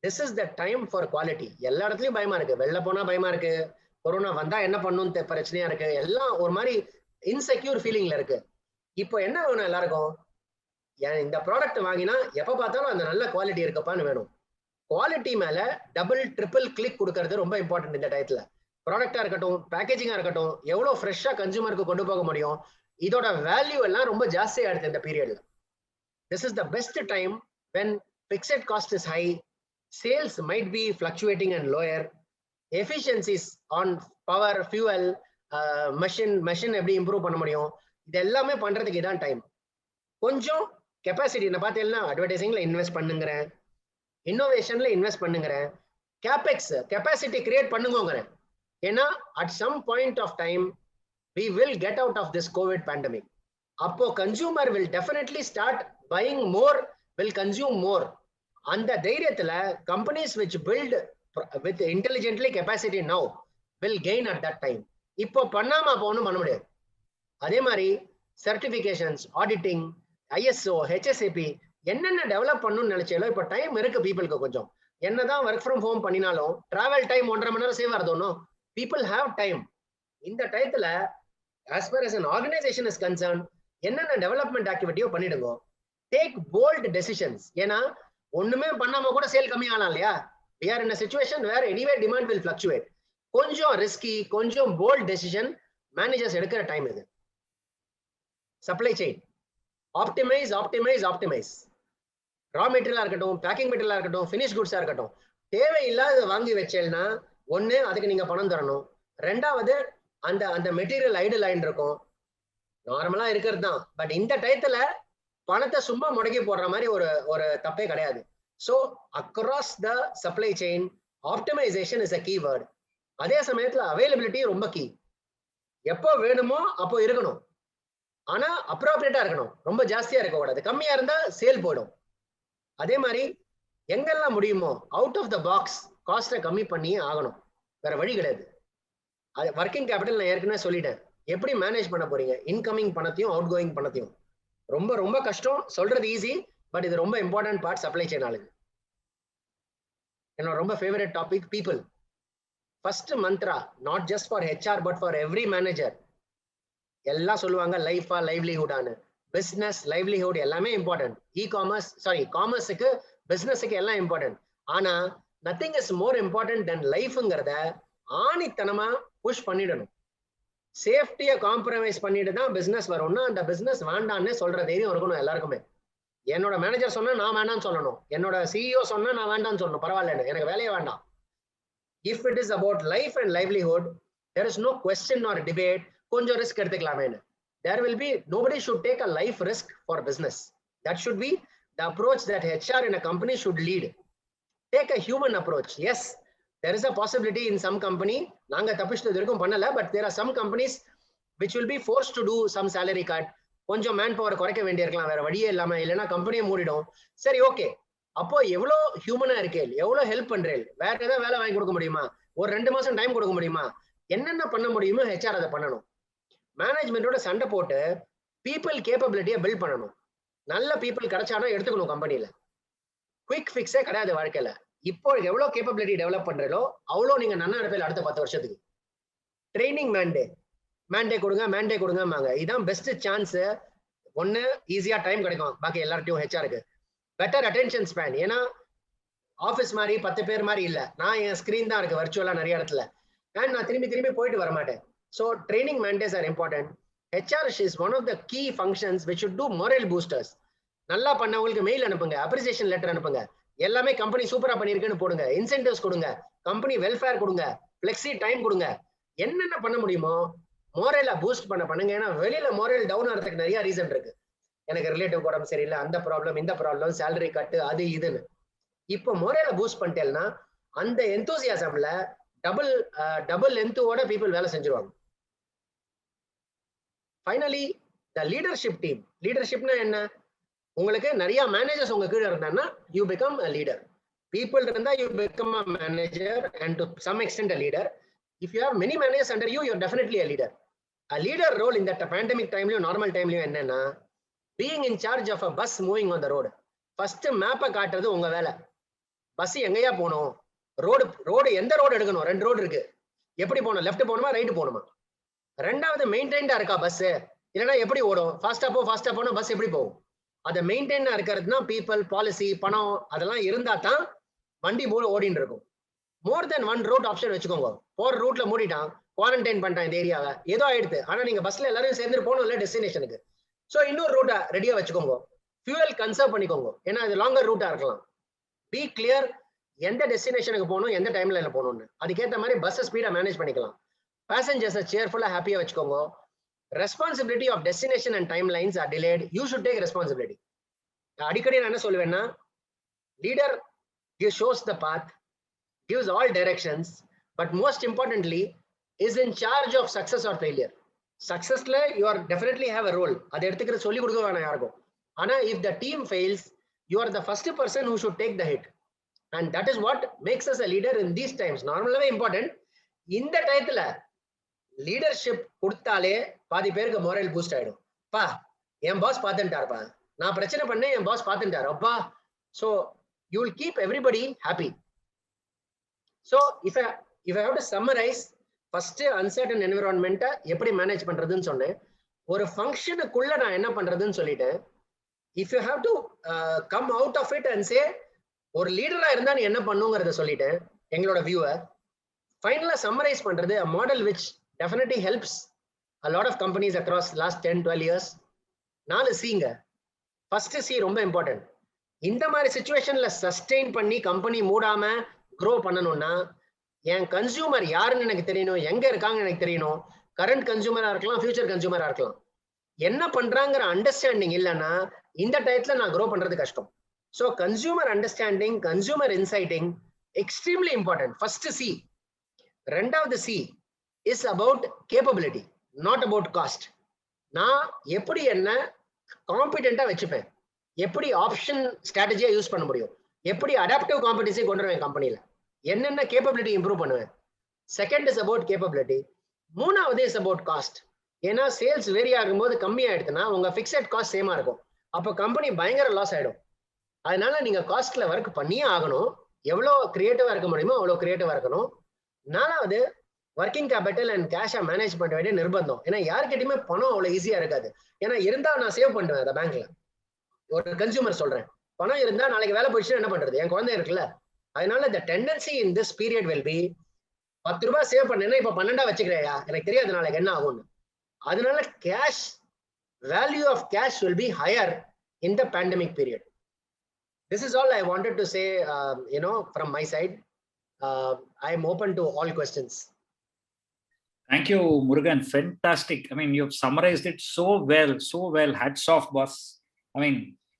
this is the time for quality. எல்லா இடத்துலயும் பயமா இருக்கு, வெளில போனா பயமா இருக்கு, கொரோனா வந்தா என்ன பண்ணணும்னு பிரச்சனையா இருக்கு, எல்லாம் ஒரு மாதிரி இன்செக்யூர் ஃபீலிங்ல இருக்கு. இப்போ என்ன வேணும் எல்லாருக்கும், இந்த ப்ராடக்ட் வாங்கினா எப்ப பார்த்தாலும் அந்த நல்ல குவாலிட்டி இருக்குப்பான்னு வேணும். குவாலிட்டி மேல டபுள் ட்ரிபிள் கிளிக் கொடுக்கறது ரொம்ப இம்பார்ட்டன்ட் இந்த டயத்துல. ப்ராடக்டா இருக்கட்டும், பேக்கேஜிங்கா இருக்கட்டும், எவ்வளவு ஃப்ரெஷ்ஷா கன்சூமருக்கு கொண்டு போக முடியும், இதோட வேல்யூ எல்லாம் ரொம்ப ஜாஸ்தியா எடுத்து இந்த பீரியட்ல. This is the best time when fixed cost is high, sales might be fluctuating and lower, efficiencies on power, fuel, machine எப்படி இம்ப்ரூவ் பண்ண முடியும், இது எல்லாமே பண்றதுக்கு இதான் டைம். கொஞ்சம் கெப்பாசிட்டி நான் பார்த்தேன்னா அட்வர்டைசிங்ல இன்வெஸ்ட் பண்ணுங்கிறேன், இன்னோவேஷன்ல இன்வெஸ்ட் பண்ணுங்கிறேன், கேபெக்ஸ் கெப்பாசிட்டி கிரியேட் பண்ணுங்கிறேன். ஏன்னா at some point of time we will get out of this COVID pandemic. அப்போ consumer will definitely start buying more, will consume more. அந்த தைரியத்துல companies which build with intelligently capacity now will gain at that time. இப்போ பண்ணாம அப்போ ஒன்றும் பண்ண முடியாது. அதே மாதிரி சர்டிபிகேஷன்ஸ், ஆடிட்டிங், ISO, HSAP என்னென்ன டெவலப் பண்ணணும்னு நினைச்சாலோ இப்போ டைம் இருக்கு பீப்புளுக்கு. கொஞ்சம் என்னதான் ஒர்க் ஃப்ரம் ஹோம் பண்ணினாலும் டிராவல் டைம் 1.5 மணி நேரம் சேவ் ஆகுதோனும், பீப்புள் ஹாவ் டைம். இந்த டயத்துல as far as an organization is concerned என்னென்ன டெவலப்மெண்ட் ஆக்டிவிட்டியோ பண்ணிடுங்க. Take bold decisions. ஏன்னா ஒண்ணுமே பண்ணாம கூட சேல் கம்மி ஆகலாம் இல்லையா. we are in a situation where anyway demand will fluctuate. கொஞ்சம் ரிஸ்கி, கொஞ்சம் போல்ட் டெசிஷன் மேனேஜர்ஸ் எடுக்கிற டைம் இது. Supply chain optimise optimise optimise. Raw மெட்டீரியலா இருக்கட்டும், பேக்கிங் மெட்டீரியலா இருக்கட்டும், ஃபினிஷ் குட்ஸா இருக்கட்டும், தேவையில்லாத வாங்கி வச்சேன்னா ஒண்ணு அதுக்கு நீங்க பணம் தரணும், ரெண்டாவது அந்த அந்த மெட்டீரியல் ஐடில் லைன் இருக்கும், நார்மலா இருக்கிறது தான். பட் இந்த டயத்துல பணத்தை சும்மா முடக்கி போடுற மாதிரி ஒரு தப்பே கிடையாது. So across the supply chain optimisation is a keyword. அதே சமயத்துல அவைலபிலிட்டி ரொம்ப கீ. எப்போ வேணுமோ அப்போ இருக்கணும், ஆனா அப்ரோப்ரியேட்டா இருக்கணும். ரொம்ப ஜாஸ்தியா இருக்கக்கூடாது, கம்மியா இருந்தா சேல் போயிடும். அதே மாதிரி எங்கெல்லாம் முடியுமோ அவுட் ஆஃப் த பாக்ஸ் காஸ்ட்டை கம்மி பண்ணியே ஆகணும், வேற வழி கிடையாது. அது ஒர்க்கிங் கேபிட்டல் நான் ஏற்கனவே சொல்லிட்டேன். எப்படி மேனேஜ் பண்ண போறீங்க இன்கமிங் பணத்தையும் அவுட் கோயிங் பணத்தையும், ரொம்ப ரொம்ப கஷ்டம். சொல்றது ஈஸி, பட் இது ரொம்ப இம்பார்ட்டன்ட் பார்ட் சப்ளை செயின் ஆளுங்க. என்னோட ரொம்ப favourite topic people. First mantra, not just for HR but for every manager. எல்லாம் சொல்லுவாங்க லைஃபா லைவ்லிஹுட்டானு. பிசினஸ், லைவ்லிஹுட் எல்லாமே இம்பார்ட்டன்ட். காமர்ஸுக்கு, பிசினஸுக்கு எல்லாம் இம்பார்ட்டன்ட். ஆனா nothing is more important than லைஃப்ங்கிறத ஆணித்தனமா புஷ் பண்ணிடணும். சேஃப்டியை காம்ப்ரமைஸ் பண்ணிட்டு தான் பிசினஸ் வரும்னா அந்த பிசினஸ் வேண்டான்னு சொல்ற தைரியம் இருக்கணும் எல்லாருக்குமே. என்னோட மேனேஜர் சொன்னா நான் வேண்டாம்னு சொல்லணும், என்னோட CEO சொன்னா நான் வேண்டாம்னு சொல்லணும், பரவாயில்ல எனக்கு வேலையே வேண்டாம். If it is about life and livelihood there is no question or debate. கொஞ்சம் risk எடுத்துக்கலாமேன்னு. There will be, nobody should take a life risk for business. That should be the approach that HR in a company should lead. Take a human approach. Yes, there is a possibility in some company, நாங்க தப்பிச்சது வரைக்கும் பண்ணல, but there are some companies which will be forced to do some salary cut. கொஞ்சம் man power குறைக்க வேண்டியிருக்கலாம், வேற வழியே இல்லாம, இல்லைன்னா கம்பெனியை மூடிடும். சரி, ஓகே, அப்போ எவ்வளோ ஹியூமனா இருக்கேன், எவ்வளோ ஹெல்ப் பண்றேன், வேற ஏதாவது வேலை வாங்கி கொடுக்க முடியுமா, ஒரு 2 மாசம் டைம் கொடுக்க முடியுமா, என்னென்ன பண்ண முடியுமோ HR அதை பண்ணணும். மேனேஜ்மெண்டோட சண்டை போட்டு பீப்புள் கேப்பபிலிட்டியை பில்ட் பண்ணணும். நல்ல பீப்புள் கிடைச்சாலும் எடுத்துக்கணும் கம்பெனியில. குவிக் ஃபிக்ஸே கிடையாது வாழ்க்கையில. இப்போ எவ்வளவு கேப்பபிலிட்டி டெவலப் பண்றீங்களோ அவ்வளோ நீங்க நன்னா இருப்பீங்க அடுத்த 10 வருஷத்துக்கு. ட்ரைனிங் மேண்டே கொடுங்க. இதான் பெஸ்ட் சான்ஸ். ஒன்னு ஈஸியா டைம் கிடைக்கும் பாக்கி எல்லார்ட்டையும் HRக்கு. Better attention span. ஏன்னா ஆஃபீஸ் மாதிரி 10 பேர் மாதிரி இல்லை, நான் என் ஸ்கிரீன் தான் இருக்கு வர்ச்சுவலா நிறைய இடத்துல, அண்ட் நான் திரும்பி போயிட்டு வர மாட்டேன். So training mandates are important. HR is one of the key functions which should do morale boosters. நல்லா பண்ணவங்களுக்கு மெயில் அனுப்புங்க, அப்ரிசியேஷன் லெட்டர் அனுப்புங்க, எல்லாமே கம்பெனி சூப்பரா பண்ணிருக்குன்னு போடுங்க, இன்சென்டிவ்ஸ் கொடுங்க, கம்பெனி வெல்ஃபேர் கொடுங்க, ஃபிளெக்ஸி டைம் கொடுங்க, என்னென்ன பண்ண முடியுமோ மோரலை பூஸ்ட் பண்ணுங்க. ஏன்னா வெளியில மோரல் டவுன் ஆகிறதுக்கு நிறைய ரீசன் இருக்கு. எனக்கு ரிலேட்டிவ் உடம்பு சரியில்லை, அந்த ப்ராப்ளம், இந்த ப்ராப்ளம், சேலரி கட்டு, அது இதுன்னு. இப்போ மோரலை பூஸ்ட் பண்ணிட்டேன்னா அந்த எந்தூசியாசம்ல டபுள் எந்தூவோட பீப்புள் வேலை செஞ்சிருவாங்க. Finally the leadership team. லீடர்ஷிப்னா என்ன? உங்களுக்கு நிறைய மேனேஜர்ஸ் உங்க கீழே இருந்தாங்கன்னா you become a leader. people இருந்தா you become a manager and to some extent a leader. If you have many managers under you, you're definitely a leader. A leader role in that pandemic time, normal time, என்னன்னா being in charge of a bus moving on the road. First map காட்டுறது உங்க வேலை. Bus எங்கயா போகணும், road எந்த road எடுக்கணும், 2 road இருக்கு, எப்படி போகணும், லெஃப்ட் போகணுமா ரைட் போகணுமா, ரெண்டாவது மெயின்டைன்டா இருக்கா பஸ், இல்லைன்னா எப்படி ஓடும், ஃபாஸ்டா போனா பஸ் எப்படி போகும், அதை மெயின்டைனா இருக்கிறதுனா பீப்புள், பாலிசி, பணம் அதெல்லாம் இருந்தா தான் வண்டி ஓடின்னு இருக்கும். மோர் தென் 1 ரூட் ஆப்ஷன் வச்சுக்கோங்க. போற ரூட்ல மூடிட்டான், குவாரண்டைன் பண்ணிட்டான் இந்த ஏரியாவை, ஏதோ ஆயிடுது, ஆனா நீங்க பஸ்ல எல்லாரும் சேர்ந்து போகணும் இல்ல டெஸ்டினேஷனுக்கு. ஸோ இன்னொரு ரூட்டை ரெடியா வச்சுக்கோங்க. ஃபியூவல் கன்சர்வ் பண்ணிக்கோங்க, ஏன்னா அது லாங்கர் ரூட்டா இருக்கலாம். பி கிளியர் எந்த டெஸ்டினேஷனுக்கு போகணும், எந்த டைம்ல போகணும்னு, அதுக்கேற்ற மாதிரி பஸ் ஸ்பீடா மேனேஜ் பண்ணிக்கலாம். பேசஞ்சர்ஸை சேர்ஃபுல்லா ஹாப்பியா வச்சுக்கோங்க. Responsibility of destination and timelines are delayed, you should take responsibility. அடிக்கடி நான் என்ன சொல்லுவேன்னா, leader shows the path, gives all directions, but most importantly is in charge of success or failure. Successல you are definitely have a role, அதை எடுத்துக்கிற சொல்லி கொடுக்க வேணாம் யாருக்கும். ஆனா if the team fails, you are the first person who should take the hit, and that is what makes us a leader in these times. நார்மலாவே important. இந்த டயத்துல லீடர்ஷிப் கொடுத்தாலே பாதி பேருக்கு மோரல் பூஸ்ட் ஆயிடும். பா என் பாஸ் பார்த்துட்டாருப்பா, நான் பிரச்சனை பண்ணேன் என் பாஸ் பார்த்துட்டாரு அப்பா. So you will keep everybody happy. So if I have to summarize, first uncertain environment எப்படி மேனேஜ் பண்றதுன்னு சொன்னேன். ஒரு ஃபங்க்ஷனுக்குள்ள நான் என்ன பண்றதுன்னு சொல்லிட்டேன். if you have to come out of it and say ஒரு லீடரா இருந்தா நீ என்ன பண்ணுங்கிறத சொல்லிட்டேன் எங்களோட வியூவர். ஃபைனலா சம்மரைஸ் பண்றது a model which definitely helps a lot of companies across last 10-12 years. 4 Cங்க. First C ரொம்ப இம்பார்ட்டன்ட். இந்த மாதிரி சிச்சுவேஷன்ல சஸ்டெயின் பண்ணி கம்பெனி மூடாம க்ரோ பண்ணணும்னா என் கன்சியூமர் யாருன்னு எனக்கு தெரியணும், எங்க இருக்காங்கன்னு எனக்கு தெரியணும். கரண்ட் கன்சியூமரா இருக்கலாம், ஃபியூச்சர் கன்சியூமரா இருக்கலாம். என்ன பண்றாங்கிற அண்டர்ஸ்டாண்டிங் இல்லைன்னா இந்த டயத்துல நான் க்ரோ பண்றது கஷ்டம். So consumer understanding, consumer insighting extremely important. First C. ரெண்டாவது C is about capability, not about cost. நான் எப்படி என்ன காம்பிடென்ட்டா வச்சுப்பேன், எப்படி ஆப்ஷன் ஸ்ட்ராட்டஜியா யூஸ் பண்ண முடியும், எப்படி அடாப்டிவ் காம்படிஷன் கொண்டு வருவேன் கம்பெனில, என்னென்ன கேப்பபிலிட்டி இம்ப்ரூவ் பண்ணுவேன். Second is about capability. மூணாவது இஸ் அபவுட் காஸ்ட். ஏன்னா சேல்ஸ் வேரி ஆகும்போது கம்மி ஆயிடுச்சுன்னா உங்க பிக்சட் காஸ்ட் சேமா இருக்கும், அப்போ கம்பெனி பயங்கர லாஸ் ஆயிடும். அதனால நீங்க காஸ்ட்ல ஒர்க் பண்ணியே ஆகணும். எவ்வளோ கிரியேட்டிவா இருக்க முடியுமோ அவ்வளோ கிரியேட்டிவா இருக்கணும். நாலாவது ஒர்க்கிங் கேபிட்டல் அண்ட் கேஷை மேனேஜ் பண்ண வேண்டிய நிர்பந்தம். ஏன்னா யாருக்கிட்டையுமே பணம் அவ்வளோ ஈஸியா இருக்காது. ஏன்னா இருந்தா நான் சேவ் பண்ணுவேன் அதை பேங்க்ல. ஒரு கன்சியூமர் சொல்றேன், பணம் இருந்தா நாளைக்கு வேலை போயிடுச்சுன்னா என்ன பண்றது, என் குழந்தை இருக்குல்ல. அதனால the tendency in this period will be 10 ரூபாய் சேவ் பண்ணேன்னா இப்ப 12 வச்சுக்கிறையா, எனக்கு தெரியாது நாளைக்கு என்ன ஆகும்னு. அதனால cash value of cash will be higher in the pandemic period. This is all I wanted to say, from my side. I am open to all questions. Thank you, Murugan. Fantastic. I mean, you've summarized it so well. Hats off, boss. I mean,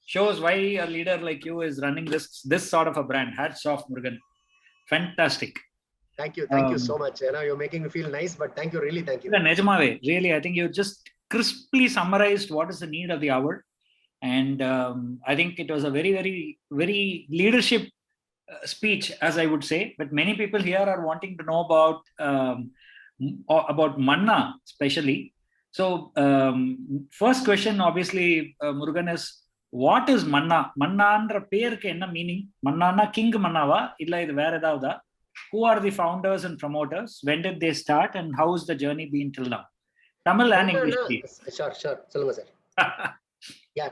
shows why a leader like you is running this sort of a brand. Hats off, Murugan. Fantastic. Thank you so much. You're making me feel nice, but thank you, really, thank you. Nejamave, really, I think you just crisply summarized what is the need of the hour, and I think it was a very, very, very leadership speech, as I would say. But many people here are wanting to know about Manna, especially. So, first question, obviously, Murugan, is what is Manna? Mannaன்ற பேருக்கு என்ன meaning? மன்னானா king மன்னாவா இல்ல இது வேற ஏதாவதா? Who are the founders and promoters? When did they start and how has the journey been till now? Tamil and English, please. Sure. சொல்லுங்க sir. Yeah.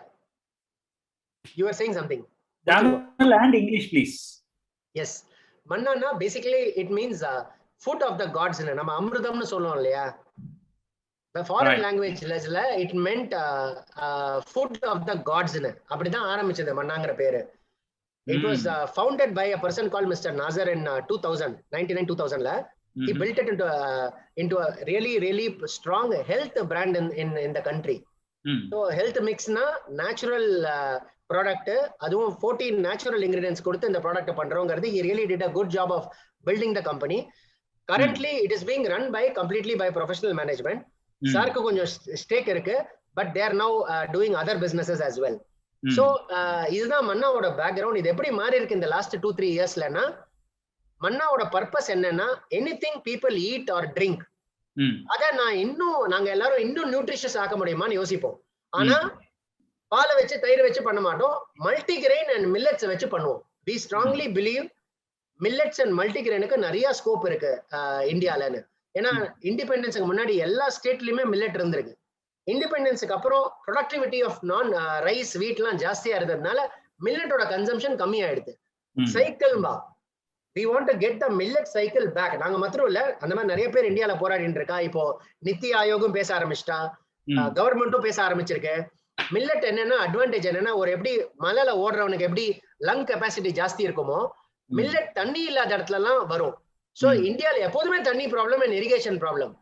You were saying something. Tamil and English, please. Yes. Mannana basically it means food of the gods. நம்ம அமிர்தம்னு சொல்லுவோம் இல்லையா? The foreign language it meant food of the gods. அப்படிதான் ஆரம்பிச்சது மன்னாங்கிற பேரு. It was founded by a person called Mr. Nazar in 1999-2000. He built it into a really, really strong health brand in the country. So health mix na natural product, அதுவும் 14 natural ingredients கொடுத்து இந்த product பண்றோங்கிறது. He really did a good job of building the company. Currently it is being run completely by professional management. சாருக்கு கொஞ்சம் stack இருக்கு, but they are now doing other businesses as well. So இதுதான் மன்னாவோட background. இது எப்படி மாறி இருக்கு இந்த last 2-3 இயர்ஸ்லன்னா, மன்னாவோட purpose என்னன்னா anything people eat R drink, அத நாங்க எல்லாரும் இன்னும் நியூட்ரிஷியஸ் ஆக்க முடியுமான்னு யோசிப்போம். ஆனா பாலை வச்சு தயிர் வச்சு பண்ண மாட்டோம், மல்டிகிரெயின் அண்ட் மில்லட்ஸ் வச்சு பண்ணுவோம். We strongly believe millets and மல்டிகிரெயினுக்கு நிறைய ஸ்கோப் இருக்கு இந்தியாலன்னு. ஏன்னா இண்டிபெண்டன்ஸுக்கு முன்னாடி எல்லா ஸ்டேட்லயுமே மில்லட் இருந்திருக்கு. இண்டிபெண்டன்ஸுக்கு அப்புறம் ப்ரொடக்டிவிட்டி ஆஃப் நான் ரைஸ் வீட்லாம் ஜாஸ்தியா இருந்ததுனால மில்லட்டோட கன்சம்ஷன் கம்மி ஆயிடுது. சைக்கிள் பா we want to get the millet cycle back. நாங்க மாத்திரம் இல்ல, அந்த மாதிரி நிறைய பேர் இந்தியால போராடிட்டு இருக்கா. இப்போ நித்தி ஆயோகும் பேச ஆரம்பிச்சிட்டா, கவர்மெண்ட்டும் பேச ஆரம்பிச்சிருக்கு. மில்லட் என்னன்னா அட்வான்டேஜ் என்னன்னா, ஒரு எப்படி மலையில ஓடுறவனுக்கு எப்படி லங் கெப்பாசிட்டி ஜாஸ்தி இருக்குமோ, மில்லட் தண்ணி இல்லாத இடத்துல எல்லாம் வரும். சோ இந்தியால எப்போதுமே தண்ணி problem and irrigation problem.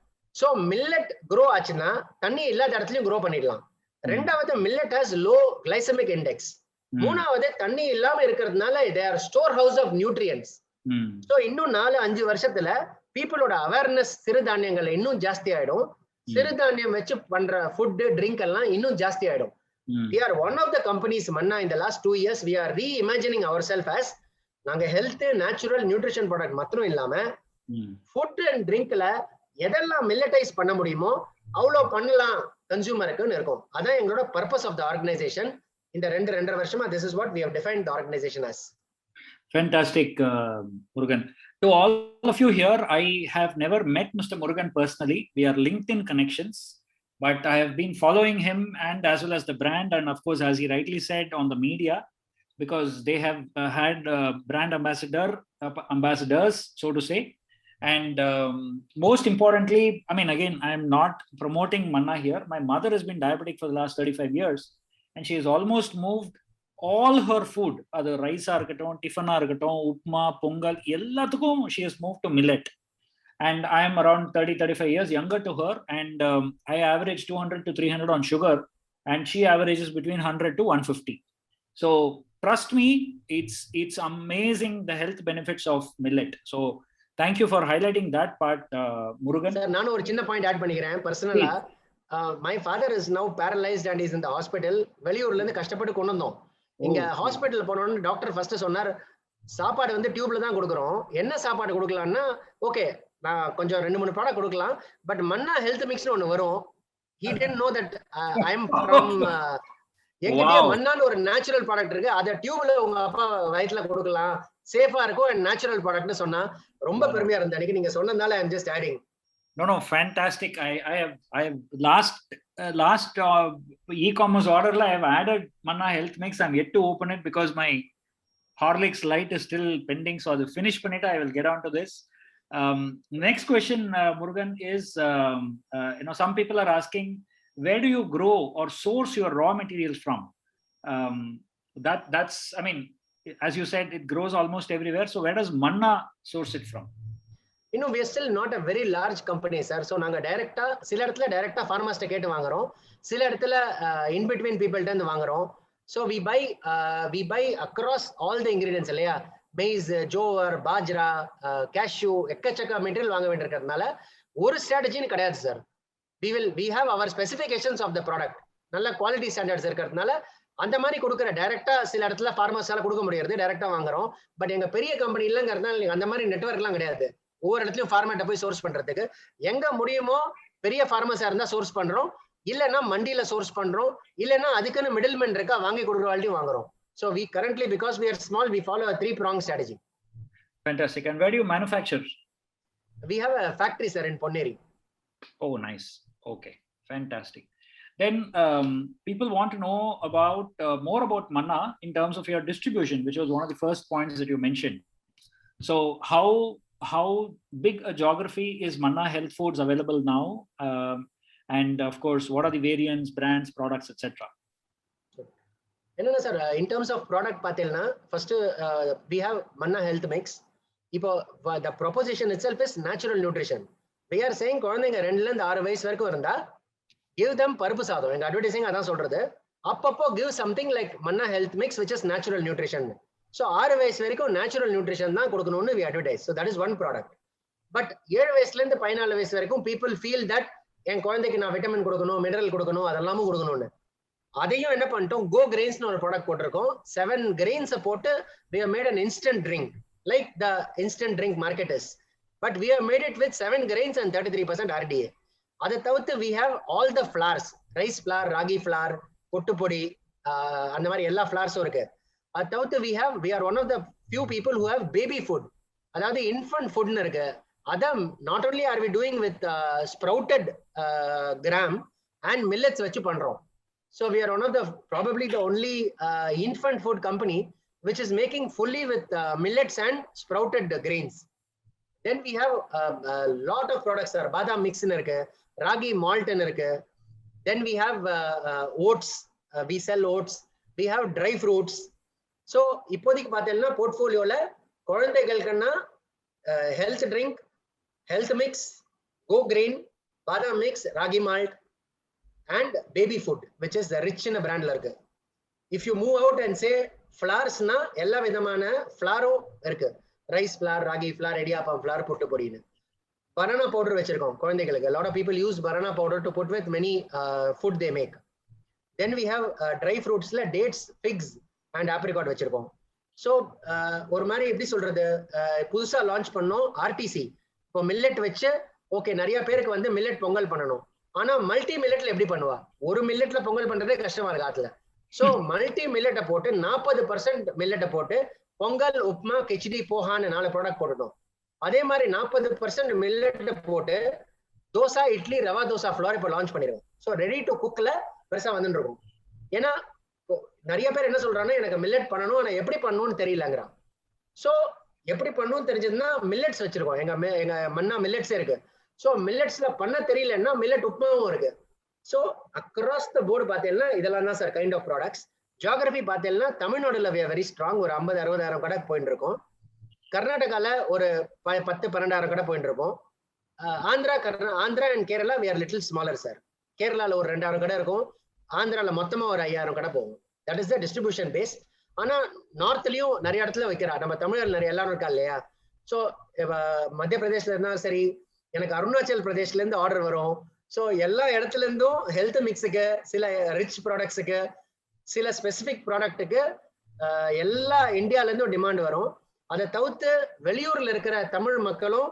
So millet grow ஆச்சுன்னா தண்ணி இல்லாத இடத்துலயும் க்ரோ பண்ணிடலாம். ரெண்டாவது, millet has low glycemic index. மூணாவது, தண்ணி இல்லாம இருக்கிறதுனால they are storehouse of nutrients. So இன்னும் 4-5 வருஷத்துல பீப்புளோட அவேர்னஸ் சிறுதானியங்கள்ல இன்னும் ஜாஸ்தி ஆயிடும். சிறுதானியம் வச்சு பண்ற ஃபுட் ட்ரிங்க் எல்லாம் இன்னும் ஜாஸ்தி ஆயிடும். we are one of the companies Manna in the last 2 years we are reimagining ourselves as நாங்க ஹெல்த் நேச்சுரல் நியூட்ரிஷன் ப்ராடக்ட் மாத்திரம் இல்லாம ஃபுட் அண்ட் ட்ரிங்க்ல எதெல்லாம் மில்லட்டைஸ் பண்ண முடியுமோ அவ்வளோ பண்ணலாம் கன்சூமருக்குன்னு இருக்கும். அதான் எங்களோட பர்பஸ் ஆஃப் த ஆர்கனைசேஷன். இந்த 2.5 வருஷமா this is what we have defined the organization as. Fantastic, Murugan. To all of you here, I have never met Mr. Murugan personally. We are LinkedIn connections, but I have been following him and as well as the brand, and of course, as he rightly said, on the media, because they have had brand ambassadors, so to say. And most importantly, I mean, again, I am not promoting Manna here. My mother has been diabetic for the last 35 years, and she has almost moved all her food, அது ரைஸா இருக்கட்டும், டிஃபனா இருக்கட்டும், உப்மா, பொங்கல், எல்லாத்துக்கும் she has moved to millet. And I am around 30-35 years younger to her, and I average 200 to 300 on sugar, and she averages between 100 to 150. So trust me, it's amazing the health benefits of millet. So thank you for highlighting that part, Murugan. Sir, நானும் ஒரு சின்ன point add பண்ணிக்கிறேன். பர்சனலா my father is now paralyzed and is in the hospital. வெளியூர்ல இருந்து கஷ்டப்பட்டு கொண்டு வந்தோம். இங்க ஹாஸ்பிட்டல் போனோம்னு டாக்டர் ஃபர்ஸ்ட் சொன்னார், சாப்பாடு வந்து டியூப்ல தான் கொடுக்குறோம், என்ன சாப்பாடு கொடுக்கலாம்னா, ஓகே நான் கொஞ்சம் 2-3 ப்ராடக்ட் கொடுக்கலாம், பட் மன்னா ஹெல்த் மிக்ஸ்னு ஒன்று வரும். he didn't know that I am from எங்கிட்டே மன்னான்னு ஒரு நேச்சுரல் ப்ராடக்ட் இருக்கு, அதை டியூப்ல உங்க அப்பா வயிற்றுல கொடுக்கலாம், சேஃபா இருக்கும் அண்ட் நேச்சுரல் ப்ராடக்ட்னு சொன்னா ரொம்ப பெருமையா இருந்தது. அன்னைக்கு நீங்க சொன்னதால I am just adding. No, fantastic. I have last e-commerce order I have added Manna Health Mix. I'm yet to open it because my Horlicks Light is still pending. So the finish panita, I will get on to this. Next question, Murugan, is some people are asking, where do you grow or source your raw materials from? That's I mean, as you said, it grows almost everywhere. So where does Manna source it from? இன்னும் we are still not a very large company, sir. So நாங்க டைரக்டா சில இடத்துல டைரக்டா ஃபார்மர்ஸ்ட்ட கேட்டு வாங்குறோம், சில இடத்துல in between people கிட்ட இருந்து வாங்குறோம். So we buy across all the ingredients இல்லையா, maize, jowar, bajra, cashew, எக்கச்சக்க மெட்டீரியல் வாங்க வேண்டியிருக்கிறதுனால ஒரு ஸ்ட்ராட்டஜின்னு கிடையாது sir. we have our specifications of the product, நல்ல குவாலிட்டி ஸ்டாண்டர்ட்ஸ் இருக்கிறதுனால அந்த மாதிரி கொடுக்குற டைரக்டா சில இடத்துல ஃபார்மர்ஸால கொடுக்க முடியாது, டைரக்டா வாங்குறோம். பட் எங்க பெரிய கம்பெனி இல்லைங்கிறதுனால அந்த மாதிரி நெட்வொர்க்லாம் கிடையாது. ஒவ்வொரு இடத்துலயும் ஃபார்மேட்டை போய் சோர்ஸ் பண்றதுக்கு எங்க முடியுமோ பெரிய ஃபார்மர்ஸா இருந்தா சோர்ஸ் பண்றோம், இல்லைன்னா மண்டியில சோர்ஸ் பண்றோம், இல்லைன்னா அதுக்குன்னு மிடில்மேன் இருக்கா வாங்கி கொடுக்குற வாங்குறோம். So we currently, because we are small, we follow a 3-pronged strategy. Fantastic. And where do you manufacture? We have a factory, sir, in Ponneri. Oh, nice. Okay, fantastic. Then people want to know about more about Manna in terms of your distribution, which was one of the first points that you mentioned. So how big a geography is Manna Health Foods available now? And of course, what are the variants, brands, products, etc.? என்னன்னா sir, in terms of product பார்த்தீங்கன்னா first we have Manna Health Mix. இப்போ the proposition itself is natural nutrition. We are saying குழந்தைங்க 2ல இருந்து 6 வயசு வரைக்கும் இருந்தா give them பருப்பு சாதம். எங்க அட்வர்டைசிங் அதான் சொல்றது. அப்பப்போ give something like Manna Health Mix which is natural nutrition. So 6 வயசு வரைக்கும் நேச்சுரல் நியூட்ரிஷன் தான் கொடுக்கணும்னு we advertise. So that is one product. But 7 வயசுல இருந்து 14 வயசு வரைக்கும் people feel that என் குழந்தைக்கு நான் விட்டமின் கொடுக்கணும், மினரல் கொடுக்கணும், அதெல்லாமும் கொடுக்கணும்னு. அதையும் என்ன பண்ணிட்டோம், கோ கிரெயின்ஸ்னு ஒரு ப்ராடக்ட் போட்டிருக்கோம். 7 grains போட்டு we have made an instant drink like the instant drink market is, but we have made it with 7 grains and 33% RDA. அதை தவிர்த்து we have all the flours, rice flour, ragi flour, பொட்டுப்பொடி, அந்த மாதிரி எல்லா ஃபிளார்ஸும் இருக்கு. அதை தவிர்த்து we are one of the few people who have baby food, அதாவது infant foodனு இருக்கு. அதான் not only are we doing with sprouted gram and millets வச்சு பண்றோம். So we are one of the probably the only infant food company which is making fully with millets and sprouted grains. Then we have a lot of products, sir. Badam mix in irukku, ragi malt in irukku. Then we have oats. We sell oats. We have dry fruits. So இப்போதைக்கு பார்த்தீங்கன்னா போர்ட்ஃபோலியோல குழந்தைகளுக்குன்னா health drink, health mix, go grain, badam mix, ragi malt, and baby food, which is the rich in a brand irukku. If you move out and say flowers na ella vidhamana flour irukku, rice flour, ragi flour, idiyappam flour, puttu podinu. Banana powder vechirukom kulandaigalukku. A lot of people use banana powder to put with many food they make. Then we have dry fruits la dates, figs and apricot vechirukom. So ஒரு மாதிரி எப்படி சொல்றது, புதுசா launch பண்ணோம் RTC. இப்போ millet வச்சு okay நிறைய பேருக்கு வந்து மில்லட் பொங்கல் பண்ணணும். ஆனா மல்டி மில்லட்ல எப்படி பண்ணுவா, ஒரு மில்லட்ல பொங்கல் பண்றதே கஷ்டமா இருக்கு ஆத்துல. சோ மல்டி மில்லட்டை போட்டு 40% மில்லட்டை போட்டு பொங்கல், உப்மா, கிச்சடி, போஹான்னு 4 ப்ராடக்ட் போட்டுட்டோம். அதே மாதிரி 40% மில்லட்டை போட்டு தோசா, இட்லி, ரவா தோசா ஃப்ளோர் இப்போ லான்ச் பண்ணிருக்கோம். ஸோ ரெடி டு குக்ல பெருசா வந்துட்டு இருக்கும். ஏன்னா நிறைய பேர் என்ன சொல்றாங்கன்னா எனக்கு மில்லட் பண்ணணும் ஆனா எப்படி பண்ணணும்னு தெரியலங்கிறான். ஸோ எப்படி பண்ணணும்னு தெரிஞ்சதுன்னா மில்லட்ஸ் வச்சிருக்கோம். எங்க மன்னா மில்லட்ஸே இருக்கு. ஸோ மில்லட்ஸ்ல பண்ண தெரியலன்னா மில்லட் உப்மாவும் இருக்கு. ஸோ அக்ராஸ் த போர்டு பார்த்தீங்கன்னா இதெல்லாம் தான் sir kind of products. Geography பார்த்தீங்கன்னா தமிழ்நாடுல வெரி ஸ்ட்ராங், ஒரு 50-60,000 கடை போயிட்டு இருக்கோம். கர்நாடகால ஒரு 10-12,000 கடை போயிட்டு இருக்கோம். Andhra and Kerala we are little smaller sir. கேரளால ஒரு 2,000 கடை இருக்கும், ஆந்திரால மொத்தமா ஒரு 5,000 கடை போகும். That is the distribution base. ஆனா நார்த்லயும் நிறைய இடத்துல வைக்கிறா, நம்ம தமிழர் நிறைய எல்லாரும் இருக்கா இல்லையா. ஸோ மத்திய பிரதேஷ்ல இருந்தா சரி, எனக்கு அருணாச்சல் பிரதேஷ்ல இருந்து ஆர்டர் வரும். ஸோ எல்லா இடத்துல இருந்தும் ஹெல்த் மிக்ஸுக்கு, சில ரிச் ப்ராடக்ட்ஸுக்கு, சில ஸ்பெசிபிக் ப்ராடக்ட்டுக்கு எல்லா இந்தியால இருந்தும் டிமாண்ட் வரும். அதை தவிர்த்து வெளியூர்ல இருக்கிற தமிழ் மக்களும்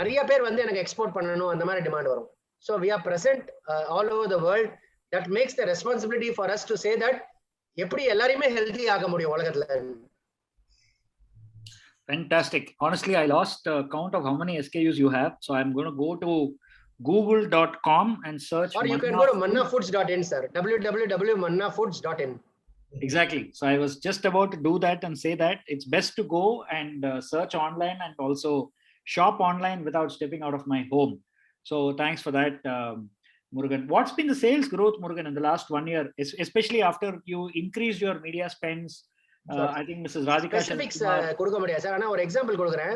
நிறைய பேர் வந்து எனக்கு எக்ஸ்போர்ட் பண்ணணும் அந்த மாதிரி டிமாண்ட் வரும். So we are present all over the world. That makes the responsibility for us to say that எப்படி எல்லாரையுமே ஹெல்தி ஆக முடியும் உலகத்துல. Fantastic. Honestly, I lost count of how many SKUs you have. So I'm going to go to google.com and search. Or you can go to mannafoods.in, sir. www.mannafoods.in. Exactly. So I was just about to do that and say that it's best to go and search online and also shop online without stepping out of my home. So thanks for that, Murugan. What's been the sales growth, Murugan, in the last 1 year, especially after you increased your media spends? I think Mrs. Radhika specifics கொடுக்க முடியாது sir. ஆனா ஒரு example கொடுக்குறேன்.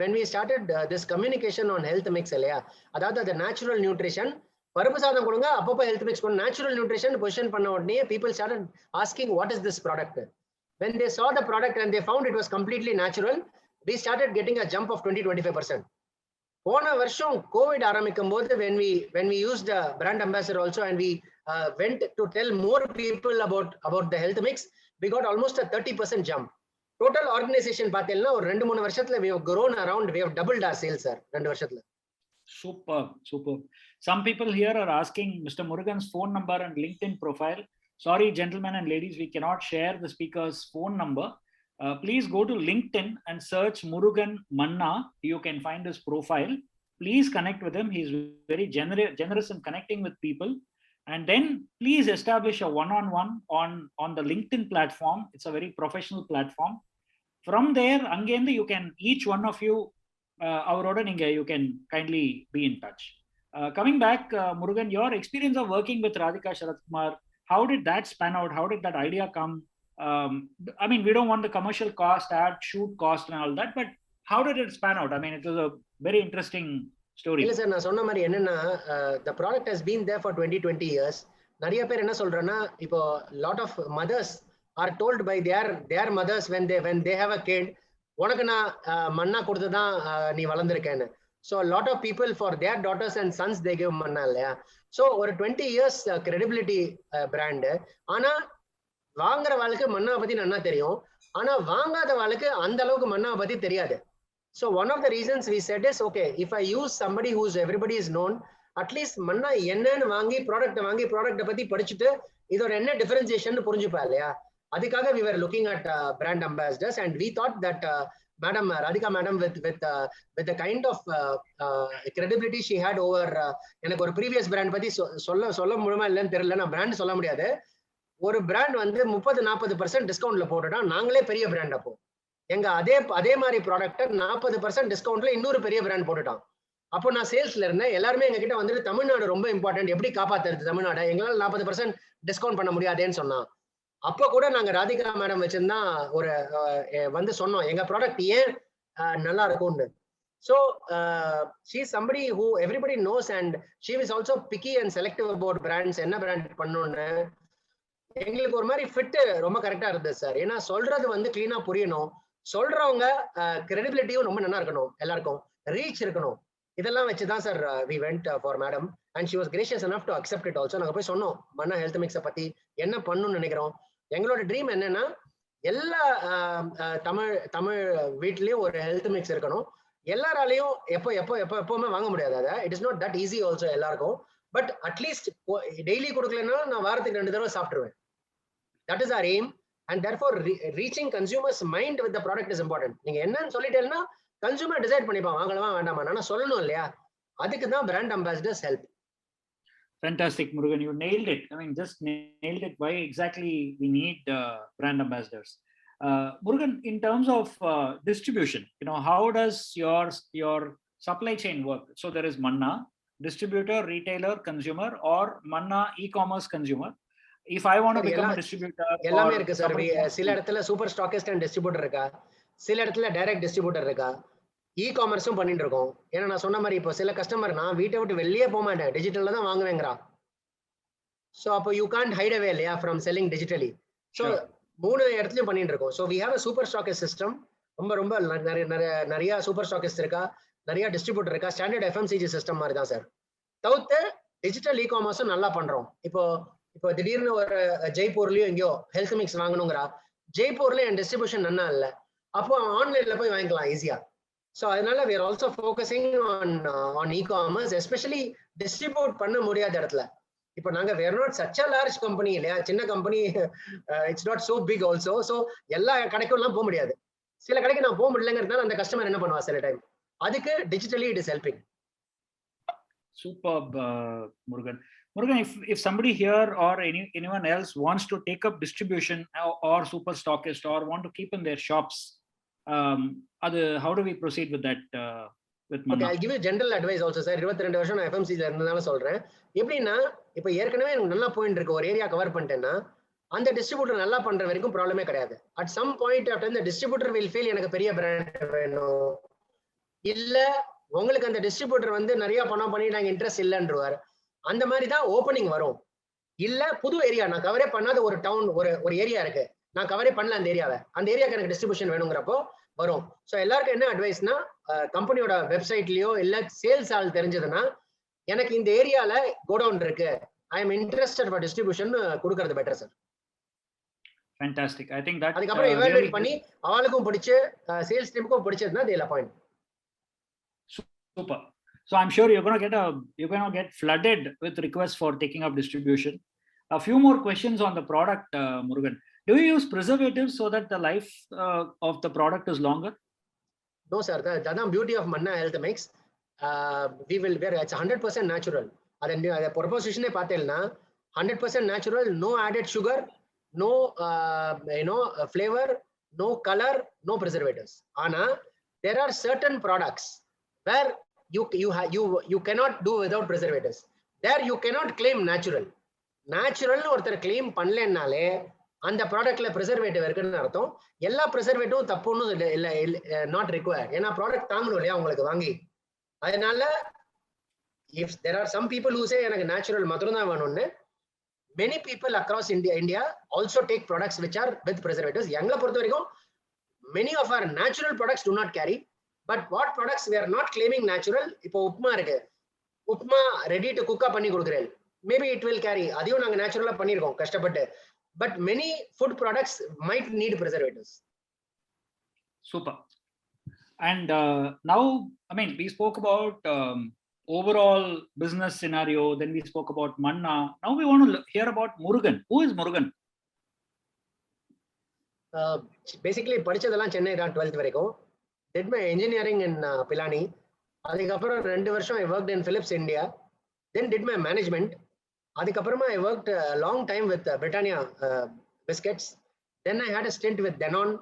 when we started this communication on health mix இல்லையா, அதாவது அது natural nutrition, பருப்பு சாதம் கொடுங்க அப்பப்போ ஹெல்த் மிக்ஸ் கொடுங்க, நேச்சுரல் நியூட்ரிஷன் பொசிஷன் பண்ண உடனே people started asking what is this product. When they saw the product and they found it was completely natural, we started getting a jump of 20-25%. போன வருஷம் Covid ஆரம்பிக்கும் போது when we used a brand ambassador also and we went to tell more people about the health mix, we got almost a 30% jump. Total organization பார்த்தீங்கன்னா ஒரு 2-3 வருஷத்துல we have grown around, we have doubled our sales sir 2 வருஷத்துல. Super. Some people here are asking Mr. Murugan's phone number and LinkedIn profile. Sorry gentlemen and ladies, we cannot share the speaker's phone number. Please go to LinkedIn and search Murugan Manna. You can find his profile. Please connect with him. He's very generous in connecting with people. And then please establish a one-on-one on the LinkedIn platform. It's a very professional platform. From there, again, you can, each one of you, you can kindly be in touch. Coming back, Murugan, your experience of working with Radhika Sharatkumar, how did that span out? How did that idea come? I mean, we don't want the commercial cost, ad, shoot cost and all that, but how did it span out? I mean, it was a very interesting story. இல்ல sir, நான் சொன்ன மாதிரி என்னன்னா, the product has been there for 20 years. நிறைய பேர் என்ன சொல்றேன்னா, இப்போ lot of mothers are told by their mothers when they have a kid, உனக்கு நான் மண்ணா கொடுத்துதான் நீ வளர்ந்துருக்கேன்னு. So a lot of people for their daughters and sons they give manna இல்லையா. So ஒரு 20 years credibility brand. ஆனா வாங்குற வாழ்க்கை மன்னா பத்தி நல்லா தெரியும், ஆனா வாங்காத வாழ்க்கை அந்த அளவுக்கு மன்னா பத்தி தெரியாது. So one of the reasons we said is, okay, if I use somebody who's everybody is known, at least manna என்னன்னு வாங்கி ப்ராடக்ட் பத்தி படிச்சுட்டு இதோட என்ன டிஃபரன்சியேஷன் புரிஞ்சுப்பா இல்லையா. அதுக்காக we were looking at brand ambassadors and we thought that Madam Radhika Madam with the kind of credibility she had over எனக்கு ஒரு previous brand பத்தி சொல்ல முடியுமா இல்லைன்னு தெரியல, நான் brand சொல்ல முடியாது. ஒரு பிராண்ட் வந்து 30-40% டிஸ்கவுண்ட்ல போட்டுட்டா நாங்களே பெரிய பிராண்ட். அப்போ எங்க அதே மாதிரி ப்ராடக்ட்டை 40% டிஸ்கவுண்ட்ல இன்னொரு பெரிய பிராண்ட் போட்டுட்டான். அப்போ நான் சேல்ஸ்ல இருந்தேன், எல்லாருமே எங்க கிட்ட வந்துட்டு தமிழ்நாடு ரொம்ப இம்பார்ட்டன்ட், எப்படி காப்பாத்துறது தமிழ்நாடு, எங்களால 40% டிஸ்கவுண்ட் பண்ண முடியாதேன்னு சொன்னான். அப்போ கூட நாங்க ராதிகா மேடம் வச்சிருந்தா ஒரு வந்து சொன்னோம் எங்க ப்ராடக்ட் ஏன் நல்லா இருக்கும்னு. So she is somebody who everybody knows and she is also picky and selective about brands. என்ன பிராண்ட் பண்ணணும்னு எங்களுக்கு ஒரு மாதிரி ஃபிட் ரொம்ப கரெக்டா இருந்தது சார். ஏன்னா சொல்றது வந்து கிளீனா புரியணும், சொல்றவங்க கிரெடிபிலிட்டியும் ரொம்ப நல்லா இருக்கணும், எல்லாருக்கும் ரீச் இருக்கணும். இதெல்லாம் வச்சுதான் sir we went for madam and she was gracious enough to accept it also. நாங்க போய் சொன்னோம் மன்னா ஹெல்த் மிக்ஸை பத்தி என்ன பண்ணணும்னு நினைக்கிறோம். எங்களோட ட்ரீம் என்னன்னா எல்லா தமிழ் வீட்லயும் ஒரு ஹெல்த் மிக்ஸ் இருக்கணும். எல்லாராலையும் எப்பவுமே வாங்க முடியாது, அதை it is not that easy also எல்லாருக்கும். பட் அட்லீஸ்ட் டெய்லி கொடுக்கலன்னா நான் வாரத்துக்கு 2 தடவை சாப்பிட்டுருவேன். That is our aim and therefore reaching consumers mind with the product is important. நீங்க என்னன்னு சொல்லிட்டேன்னா கன்சூமர் டிசைட் பண்ணிப்பான் வாங்கலாமா வேண்டாமா, நான் சொல்லணும் இல்லையா, அதுக்கு தான் brand ambassadors help. Fantastic, Murugan, you nailed it. I mean, just nailed it. Why exactly we need brand ambassadors? Murugan, in terms of distribution, how does your supply chain work? So there is Manna, distributor, retailer, consumer, or Manna e-commerce consumer. If I want to become a distributor, எல்லாமே இருக்கு sir. சில இடத்துல super stockist and distributor இருக்கா, சில இடத்துல direct distributor இருக்கா, இ-காமர்ஸும் பண்ணிட்டு இருக்கோம். ஏன்னா நான் சொன்ன மாதிரி இப்போ சில கஸ்டமர் நான் வீட்டை விட்டு வெளியே போக மாட்டேன், டிஜிட்டல்ல தான் வாங்குவேங்கிறா. ஸோ அப்போ யூ கான்ட் ஹைட் அவே இல்லையா ஃப்ரம் செல்லிங் டிஜிட்டலி. ஸோ 3 இடத்துலயும் பண்ணிட்டு இருக்கோம். So we have a super stockist system. ரொம்ப நிறைய சூப்பர் ஸ்டாக்கிஸ்ட் இருக்கா, நிறைய டிஸ்ட்ரிபியூட்டர் இருக்கா. ஸ்டாண்டர்ட் எஃப்எம்சிஜி சிஸ்டம் மாதிரி தான் சார். தவிர்த்து டிஜிட்டல் இ-காமர்ஸும் நல்லா பண்றோம். இப்போ திடீர்னு ஒரு ஜெய்ப்பூர்லயும் எங்கேயோ ஹெல்த் மிக்ஸ் வாங்கணுங்கிறா, ஜெய்ப்பூர்ல என் டிஸ்ட்ரிபியூஷன் நல்லா இல்லை, அப்போ ஆன்லைன்ல போய் வாங்கிக்கலாம் ஈஸியா. ஸோ அதனால we are also focusing on e-commerce, especially distribute பண்ண முடியாத இடத்துல. இப்போ நாங்க we are not such a large company இல்லையா, சின்ன company, it's not so big also. So எல்லா கடைக்கும் எல்லாம் போக முடியாது, சில கடைக்கு நான் போக முடியலங்கிறதுனால அந்த கஸ்டமர் என்ன பண்ணுவா சில டைம், அதுக்கு digitally it is helping. Superb, Murugan. Murugan, if somebody here or anyone else wants to take up distribution or super stockist or want to keep in their shops, how do we proceed with that? With Manna? Okay, I'll give you general advice also sir. 22 வருஷம் நான் FMCG இருந்ததால சொல்றேன். எப்படின்னா இப்போ ஏற்கனவே எனக்கு நல்லா point இருக்கு, ஒரு ஏரியா கவர் பண்ணிட்டேன்னா அந்த டிஸ்ட்ரிபியூட்டர் நல்லா பண்ற வரைக்கும் ப்ராப்ளமே கிடையாது. At some point after the distributor will feel எனக்கு பெரிய பிராண்ட் வேணும், இல்ல உங்களுக்கு அந்த டிஸ்ட்ரிபியூட்டர் வந்து நிறைய பணம் பண்ணிட்டாங்க இன்ட்ரெஸ்ட் இல்லைன்றவார். அந்த மாதிரி தான் ஓப்பனிங் வரும். இல்ல புது ஏரியா நான் கவரே பண்ணாத ஒரு டவுன் ஒரு ஏரியா இருக்கு, நான் கவரே பண்ணல அந்த ஏரியாவை, அந்த ஏரியாவுக்கு எனக்கு டிஸ்ட்ரிபியூஷன் வேணுங்கிறப்போ வரும். ஸோ எல்லாருக்கும் என்ன அட்வைஸ்னா, கம்பெனியோட வெப்சைட்லயோ இல்ல சேல்ஸ் ஆள் தெரிஞ்சதுன்னா எனக்கு இந்த ஏரியால கோடவுன் இருக்கு, I am interested for distribution கொடுக்கறது better sir. Fantastic. I think that அதுக்கப்புறம் எவாலுவேட் பண்ணி அவளுக்கும் பிடிச்சு சேல்ஸ் டீமுக்கும் பிடிச்சதுன்னா they'll appoint. Super. So I'm sure you're going to get flooded with requests for taking up distribution. A few more questions on the product, Murugan. Do you use preservatives so that the life of the product is longer? No sir, that's the beauty of Manna Health Mix. It's 100% natural. The proposition பார்த்தேன்னா 100% natural, no added sugar, no flavor, no color, no preservatives. Ana there are certain products where you cannot do without preservatives. There you cannot claim natural ஒருத்தர் claim பண்ணலனாலே அந்த ப்ராடக்ட்ல preservative இருக்குன்னு அர்த்தம். எல்லா preservative தப்புன்னு இல்ல, not required. ஏன்னா product தாங்கணும் இல்லையா உங்களுக்கு வாங்கி. அதனால if there are some people who say எனக்கு natural மட்டும் தான் வேணும்னு, many people across India also take products which are with preservatives. எங்களை பொறுத்த வரைக்கும் many of our natural products do not carry. But what products we are not claiming natural? இப்போ உப்புமா இருக்கு, upma ready to குக்கா பண்ணி கொடுக்குறேன், மேபி இட் வில் கேரி, அதையும் நாங்க நேச்சுரலா பண்ணிருக்கோம் கஷ்டப்பட்டு. But many food products might need preservatives. Super. And now, I mean, we spoke about overall business scenario, then we spoke about Manna. Now we want to hear about Murugan. Who is Murugan? Basically படிச்சதெல்லாம் Chennai தான் 12th வரைக்கும். Did my engineering in Pilani. அதுக்கப்புறம் 2 வருஷம் I worked in Philips India. Then did my management. அதுக்கப்புறமா I worked a long time with Britannia biscuits. Then I had a stint with Danone.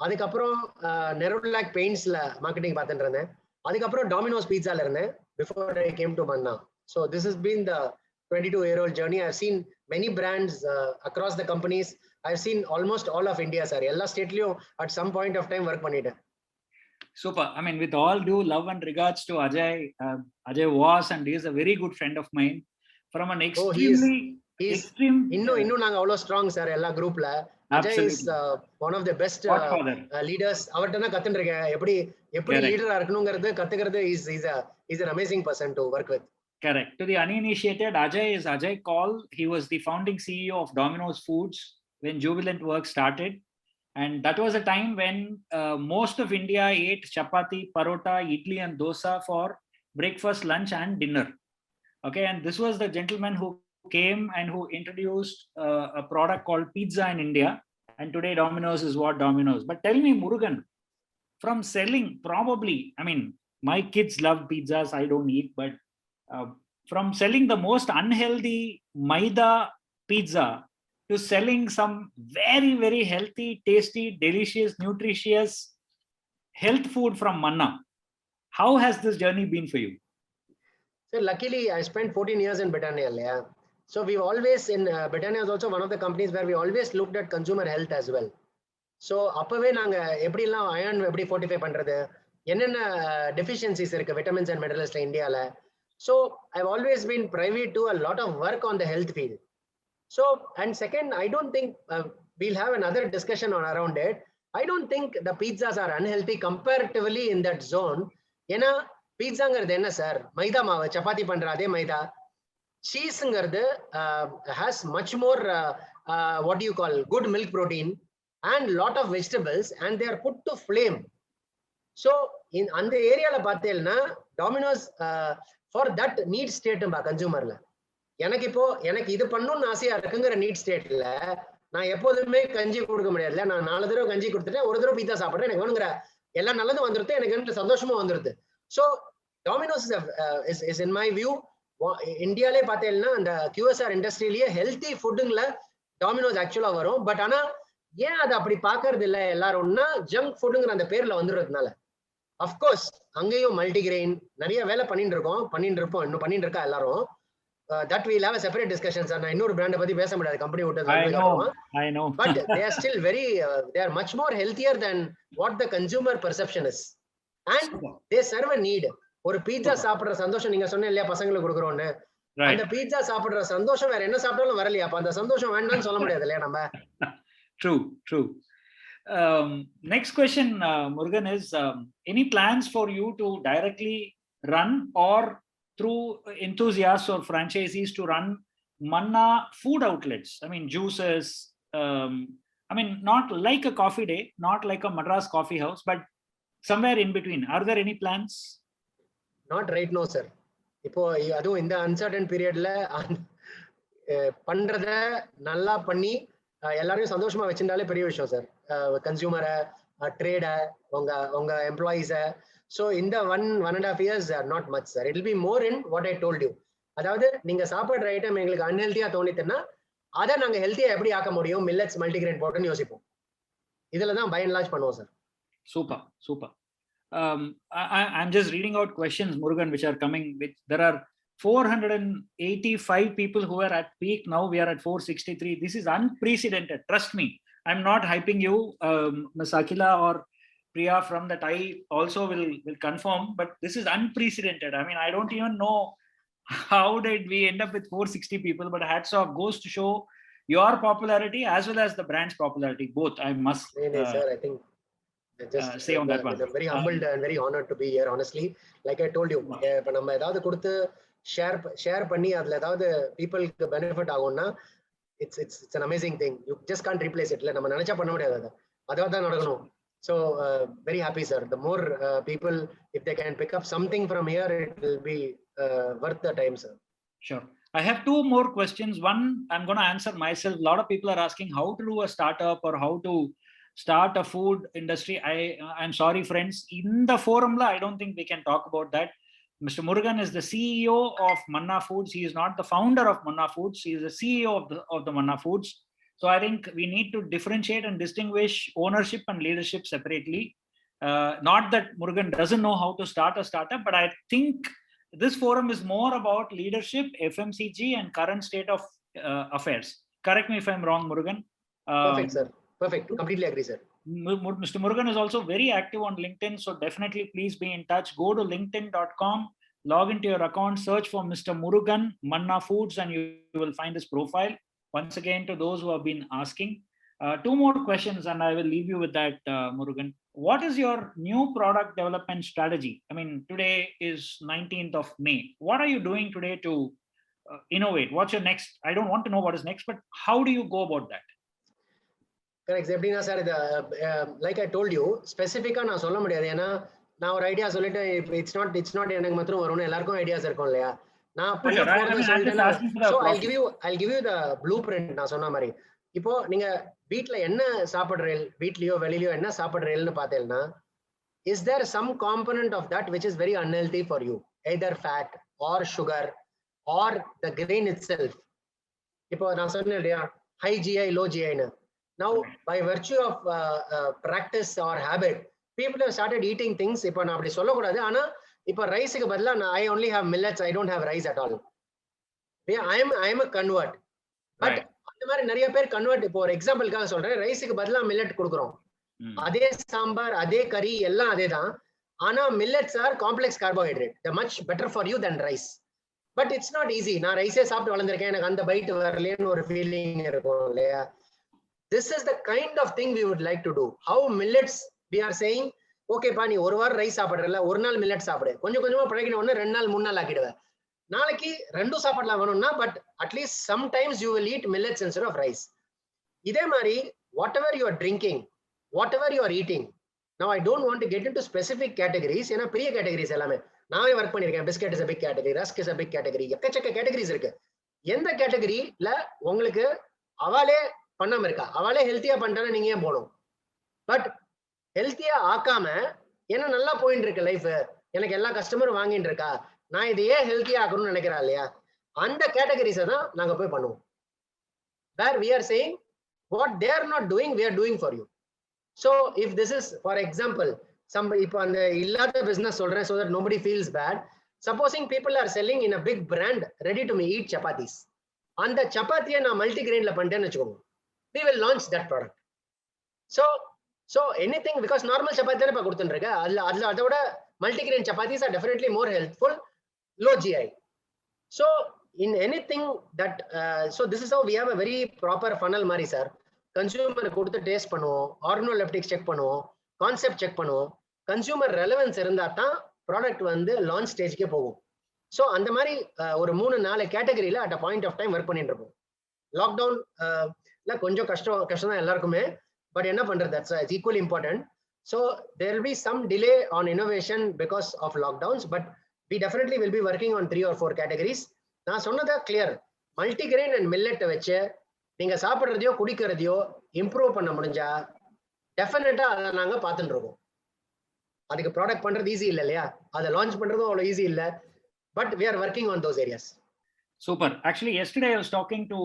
அதுக்கப்புறம் Nerolac Paintsல marketing பார்த்துட்டு இருந்தேன். அதுக்கப்புறம் Domino's Pizzaல இருந்தேன் before I came to Manna. So this has been the 22-year-old journey. I've seen many brands across the companies. I've seen almost all of India, sir. எல்லா ஸ்டேட்லயும் at some point of time work பண்ணிட்டேன். Super. I mean, with all due love and regards to Ajay, Ajay was and he is a very good friend of mine from an extremely extreme. இன்னும் நாங்க அவ்வளவு strong sir எல்லா குரூப்ல. Ajay is one of the best leaders. அவர்ட்ட நான் கத்துட்டு இருக்கேன் எப்படி லீடரா இருக்கணும்ங்கிறது கத்துக்கிறது. is an amazing person to work with. Correct. To the uninitiated, Ajay is Ajay Kaul. He was the founding CEO of Domino's Foods when Jubilant Work started. And that was a time when most of India ate chapati, parota, idli and dosa for breakfast, lunch and dinner. Okay, and this was the gentleman who came and who introduced a product called pizza in India. And today Domino's is what Domino's. But tell me, Murugan, from selling probably, I mean, my kids love pizzas, I don't eat, but from selling the most unhealthy maida pizza to selling some very, very healthy, tasty, delicious, nutritious health food from Manna. How has this journey been for you? So luckily, I spent 14 years in Britannia. Yeah. So we've always, in Britannia is also one of the companies where we always looked at consumer health as well. So அப்பவே நாங்க எப்படிலாம் iron எப்படி fortify பண்றது, என்னென்ன deficiencies இருக்கு vitamins and mineralsல இந்தியால. So I've always been privy to a lot of work on the health field. So, and second, I don't think we'll have another discussion on around it. I don't think the pizzas are unhealthy comparatively in that zone. ஏன்னா பீட்சாங்கிறது என்ன sir, மைதா மாவு சப்பாத்தி பண்ற அதே மைதா. சீஸ்ங்கிறது has much more what do you call good milk protein and lot of vegetables and they are put to flame. So in அந்த ஏரியால பார்த்தேன்னா Domino's for that need state கன்சூமர்ல எனக்கு இது பண்ணணும்னு ஆசையா இருக்குங்கிற நீட் ஸ்டேட்ல நான் எப்போதுமே கஞ்சி கொடுக்க முடியாதுல்ல. நான் 4 தடவை கஞ்சி கொடுத்துட்டேன், ஒரு தடவை பீட்சா சாப்பிட்றேன், எனக்கு வேணுங்கிற எல்லா நல்லதும் வந்துருது, எனக்கு சந்தோஷமும் வந்துருது. So Domino's is in my view இந்தியாலே பார்த்தேன்னா அந்த QSR இண்டஸ்ட்ரியிலேயே ஹெல்த்தி ஃபுட்டுங்கள டாமினோஸ் ஆக்சுவலா வரும். பட் ஆனா ஏன் அதை அப்படி பாக்குறது இல்லை எல்லாரும்னா ஜங்க் ஃபுட்டுங்கிற அந்த பேர்ல வந்துடுறதுனால. அஃப்கோர்ஸ் அங்கேயும் மல்டிகிரெயின் நிறைய வேலை பண்ணிட்டு இருப்போம், இன்னும் பண்ணிட்டு இருக்கா எல்லாரும். That we'll have a separate discussion, sir. நான் இன்னொரு பிராண்டை பத்தி பேச முடியாது, கம்பெனி விட்டு. I know. But they are still they are much more healthier than what the consumer perception is. And they serve a need. ஒரு பீட்சா சாப்பிடுற சந்தோஷம் நீங்க சொன்ன இல்லையா பசங்களுக்கு கொடுக்குறோம்னு, அந்த பீட்சா சாப்பிடுற சந்தோஷம் வேற என்ன சாப்பிட்டாலும் வரலையா, அப்ப அந்த சந்தோஷம் வேண்டாம்னு சொல்ல முடியாது இல்லையா நம்ம. True. Next question, Murugan, is any plans for you to directly run or through enthusiasts or franchisees to run Manna food outlets? I mean, juices, I mean, not like a coffee day, not like a Madras coffee house, but somewhere in between. Are there any plans? Not right now, sir. இப்போ அதுவும் இந்த uncertain பீரியட்ல பண்றத நல்லா பண்ணி எல்லாரையும் சந்தோஷமா வச்சிருந்தாலே பெரிய விஷயம் சார். கன்சியூமரை, ட்ரேட, உங்க எம்ப்ளாயீஸை. So in the 1.5 years not much, sir. It will be more in what I told you. அதாவது நீங்க சாப்பிடுற ஐட்டம் எங்களுக்கு அன்ஹெல்தியா தோணிட்டுன்னா அதை நாங்க ஹெல்த்தியா எப்படி ஆக்க முடியும், மில்லட்ஸ் மல்டிகிரெயின் போட்டுன்னு யோசிப்போம். இதுல தான் பை அண்ட் லார்ஜ் பண்ணுவோம் sir. Super. I'm just reading out questions, Murugan, which are coming. There are 485 people who are at peak. Now we are at 463. This is unprecedented. Trust me. I'm not hyping you. Ms. Akila or Priya from the TIE also will confirm, but this is unprecedented. I mean, I don't even know how did we end up with 460 people, but hats off goes to show your popularity as well as the brand's popularity, both. I must sir, I think Just say on that one? I'm very humbled and very honored to be here, honestly. Like I told you, இப்ப நம்ம ஏதாவது கொடுத்து share பண்ணி அதுல ஏதாவது பீப்புளுக்கு benefit ஆகும்னா it's an amazing thing. You just can't replace it. நம்ம நினைச்சா பண்ண முடியாது அது. அதுவா தான் நடக்கணும். So very happy, sir. The more people, if they can pick up something from here, it will be worth the time, sir. Sure. I have two more questions. One, I'm going to answer myself. A lot of people are asking how to do a startup or how to start a food industry. I'm sorry, friends. In the forum, I don't think we can talk about that. Mr. Murugan is the CEO of Manna Foods. He is not the founder of Manna Foods. He is the CEO of the Manna Foods. So I think we need to differentiate and distinguish ownership and leadership separately. Not that Murugan doesn't know how to start a startup, but I think this forum is more about leadership, FMCG, and current state of affairs. Correct me if I'm wrong, Murugan. Perfect, sir. Perfect. Completely agree, sir. Mr. Murugan is also very active on LinkedIn, so definitely please be in touch. Go to linkedin.com, log into your account, search for Mr. Murugan, Manna Foods, and you will find his profile. Once again, to those who have been asking, two more questions, and I will leave you with that, Murugan. What is your new product development strategy? I mean, today is 19th of May. What are you doing today to innovate? What's your next? I don't want to know what is next, but how do you go about that? Correct. எப்படின்னா sir இது like I told you ஸ்பெசிஃபிக்காக நான் சொல்ல முடியாது. ஏன்னா நான் ஒரு idea சொல்லிட்டு இட்ஸ் நாட் எனக்கு மாத்திரம் வரும்னு எல்லாருக்கும் ஐடியாஸ் இருக்கும் இல்லையா. நான் பண்ண போறது சொல்லிட்டேன். So I'll give you the blueprint. நான் சொன்ன மாதிரி இப்போ நீங்க வீட்டில் என்ன சாப்பிட்றீங்க, வீட்லயோ வெளியிலயோ என்ன சாப்பிட்றீங்கன்னு பார்த்தீங்கன்னா, is there some component of that which is very unhealthy for you, either fat or sugar or the grain itself? இப்போ நான் சொன்னேன் இல்லையா, high GI low GI ன்னு. Now by virtue of practice or habit, people have started eating things. இப்போ நான் அப்படி சொல்லக்கூடாது, ஆனா இப்போ ரைஸுக்கு பதிலா I only have millets, I don't have rice at all. I am a convert. But அந்த மாதிரி நிறைய பேர் கன்வெர்ட். இப்போ ஒரு எக்ஸாம்பிளுக்காக சொல்றேன், ரைஸுக்கு பதிலா மில்லட் கொடுக்குறோம். அதே சாம்பார் அதே கறி எல்லாம் அதே தான், ஆனா millets are complex carbohydrate, the much better for you then rice. But it's not easy. நான் ரைஸே சாப்பிட்டு வளர்ந்துருக்கேன், எனக்கு அந்த பைட் வரலன்னு ஒரு ஃபீலிங் இருக்கும் இல்லையா. This is the kind of thing we would like to do. How millets, we are saying, okay பா, நீ ஒரு வாரம் ரைஸ் சாப்பிடுறல, ஒரு நாள் மில்லட் சாப்பிடு, கொஞ்சம் கொஞ்சமா பழகின உடனே 2 நாள் 3 நாள் ஆக்கிடுவேன். நாளைக்கு ரெண்டும் சாப்பிடலாம் வேணும்னா, but at least sometimes you will eat millets instead of rice. இதே மாதிரி whatever you are drinking, whatever you are eating, now I don't want to get into specific categories. ஏன்னா பெரிய கேட்டகரிஸ் எல்லாமே நானே ஒர்க் பண்ணியிருக்கேன். Biscuit is a big category, rusk is a big category, எக்கச்சக்க categories இருக்கு. எந்த கேட்டகரியில உங்களுக்கு அவளே பண்ணாம இருக்கா, அவளே ஹெல்த்தியா பண்ணிட்டானா நீங்க ஏன் போகணும்? பட் ஹெல்த்தியா ஆக்காம ஏன்னா நல்லா போயிட்டு இருக்கு லைஃப், எனக்கு எல்லா கஸ்டமரும் வாங்கிட்டு இருக்கா, நான் இதையே ஹெல்த்தியா ஆக்கணும்னு நினைக்கிறா இல்லையா, அந்த கேட்டகரிஸை தான் நாங்க போய் பண்ணுவோம். வேர் we are saying what they are not doing, we are doing for you. So if this is for example some, இப்போ அந்த இல்லாத பிசினஸ் சொல்றேன் so that nobody feels bad. Supposing people are selling in a big brand ready to eat chapatis, அந்த சப்பாத்தியை நான் multi கிரெயின்ல பண்ணிட்டேன்னு வச்சுக்கோங்க, we will launch that product. So anything, because normal chapati தானே கொடுத்துட்டு இருக்க, அதுல அதோட multigrain chapatis are definitely more healthful, low GI. So in anything that so this is how we have a very proper funnel மாதிரி sir. Consumer கொடுத்து taste பண்ணுவோம், ஆர்கனோலெப்டிக்ஸ் check பண்ணுவோம், concept check பண்ணுவோம், கன்சியூமர் ரெலவன்ஸ் இருந்தா தான் ப்ராடக்ட் வந்து launch ஸ்டேஜ்க்கே போகும். So அந்த மாதிரி ஒரு 3-4 கேட்டகரியில at a point of time work பண்ணிட்டு இருப்போம். லாக்டவுன்ல கொஞ்சம் கஷ்டம் தான் எல்லாருக்குமே, பட் என்ன பண்றது, that's equally important. So there will be some delay on innovation because of lockdowns, but we definitely will be working on 3 or 4 categories. நான் சொன்னதா கிளியர், மல்டிகிரெயின் அண்ட் மில்லெட்டை வச்சு நீங்க சாப்பிட்றதையோ குடிக்கிறதையோ இம்ப்ரூவ் பண்ண முடிஞ்சா டெஃபினட்டா அதை நாங்க பார்த்துட்டு இருக்கோம். அதுக்கு ப்ராடக்ட் பண்றது ஈஸி இல்லை இல்லையா, அதை லான்ச் பண்றதும் அவ்வளோ ஈஸி இல்லை, but we are working on those areas. Super. Actually, yesterday I was talking to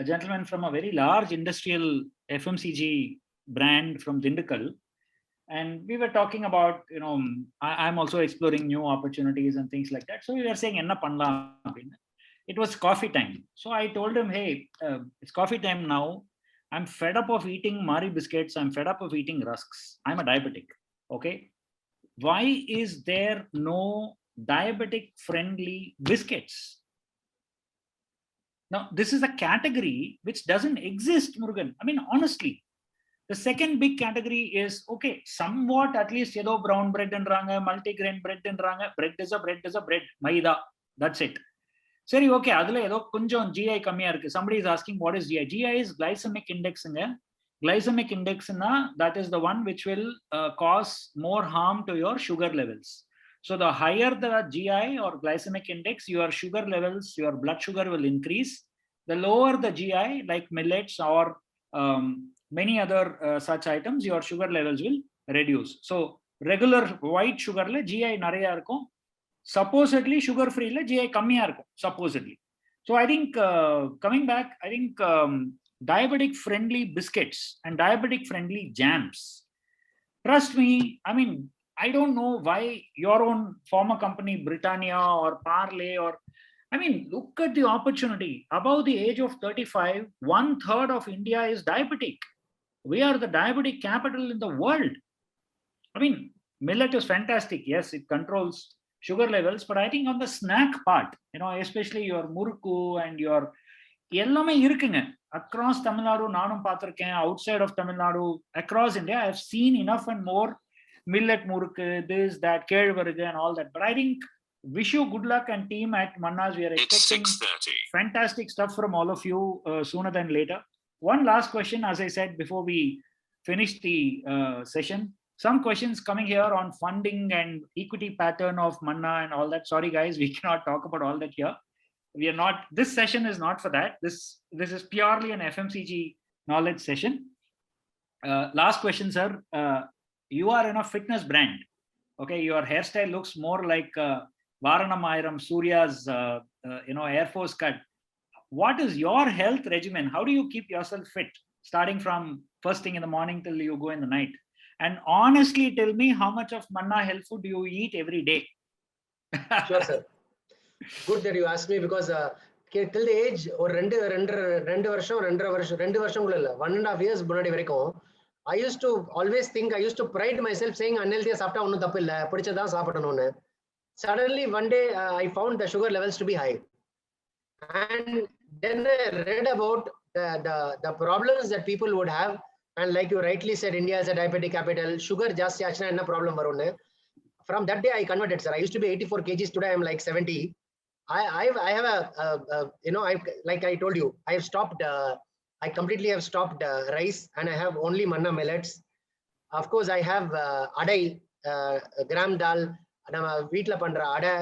a gentleman from a very large industrial FMCG brand from Dindigul. And we were talking about, I'm also exploring new opportunities and things like that. So we were saying, enna pannalam. It was coffee time. So I told him, hey, it's coffee time now. I'm fed up of eating Marie biscuits. I'm fed up of eating rusks. I'm a diabetic. Okay. Why is there no diabetic friendly biscuits? Now, this is a category which doesn't exist, Murugan. I mean, honestly, The second big category is, okay, somewhat at least yellow brown bread and ranga, multigrain bread and ranga. Bread is a bread, maida. That's it. Sorry, okay, adula edo konjam GI kammiya irukku. Somebody is asking what is GI? GI is glycemic index inga. Glycemic index na, that is the one which will cause more harm to your sugar levels. So the higher the GI or glycemic index, your sugar levels, your blood sugar will increase. The lower the GI, like millets or many other such items, your sugar levels will reduce. So regular white sugar le GI nariya irukum. Supposedly sugar free le GI kammiya irukum, supposedly. So I think coming back, I think diabetic friendly biscuits and diabetic friendly jams, trust me, I mean, I don't know why your own former company Britannia or Parle, or I mean, look at the opportunity. Above the age of 35, 1/3 of India is diabetic. We are the diabetic capital in the world. I mean, millet is fantastic. Yes, it controls sugar levels, but I think on the snack part, especially your murukku and your எல்லாமே இருக்குங்க across Tamil Nadu. நானும் பார்த்திருக்கேன், outside of Tamil Nadu, across India, I have seen enough and more millet murukku, this, that, kelvargu and all that. But I think wish you good luck, and team at Manna's, we are expecting fantastic stuff from all of you sooner than later. One last question, as I said before we finish the session, some questions coming here on funding and equity pattern of Manna and all that. Sorry guys, we cannot talk about all that here. We are not, this session is not for that. This is purely an FMCG knowledge session. Last question, sir. You are in a fitness brand. Okay, your hairstyle looks more like Varanam Ayram, Surya's Air Force cut. What is your health regimen? How do you keep yourself fit, starting from first thing in the morning till you go in the night? And honestly tell me, how much of Manna health food do you eat every day? Sure, sir. Good that you asked me, because till the age or 2 வருஷம் 2 வருஷம் இல்ல 1.5 years முன்னாடி வரைக்கும் I used to always think, I used to pride myself saying unhealthy சாப்பிட்டா ஒண்ணும் தப்பு இல்ல, பிடிச்சதா சாப்பிடணும்னு. Suddenly one day I found the sugar levels to be high, and then I read about the problems that people would have. And like you rightly said, India is a diabetic capital. Sugar just aachna enna problem varunnu. From that day I converted, sir. I used to be 84 kgs. Today I am like 70. I have I like I told you, I have stopped. I completely have stopped rice, and I have only Manna millets. Of course, I have adai, gram dal, nama veetla pandra ada,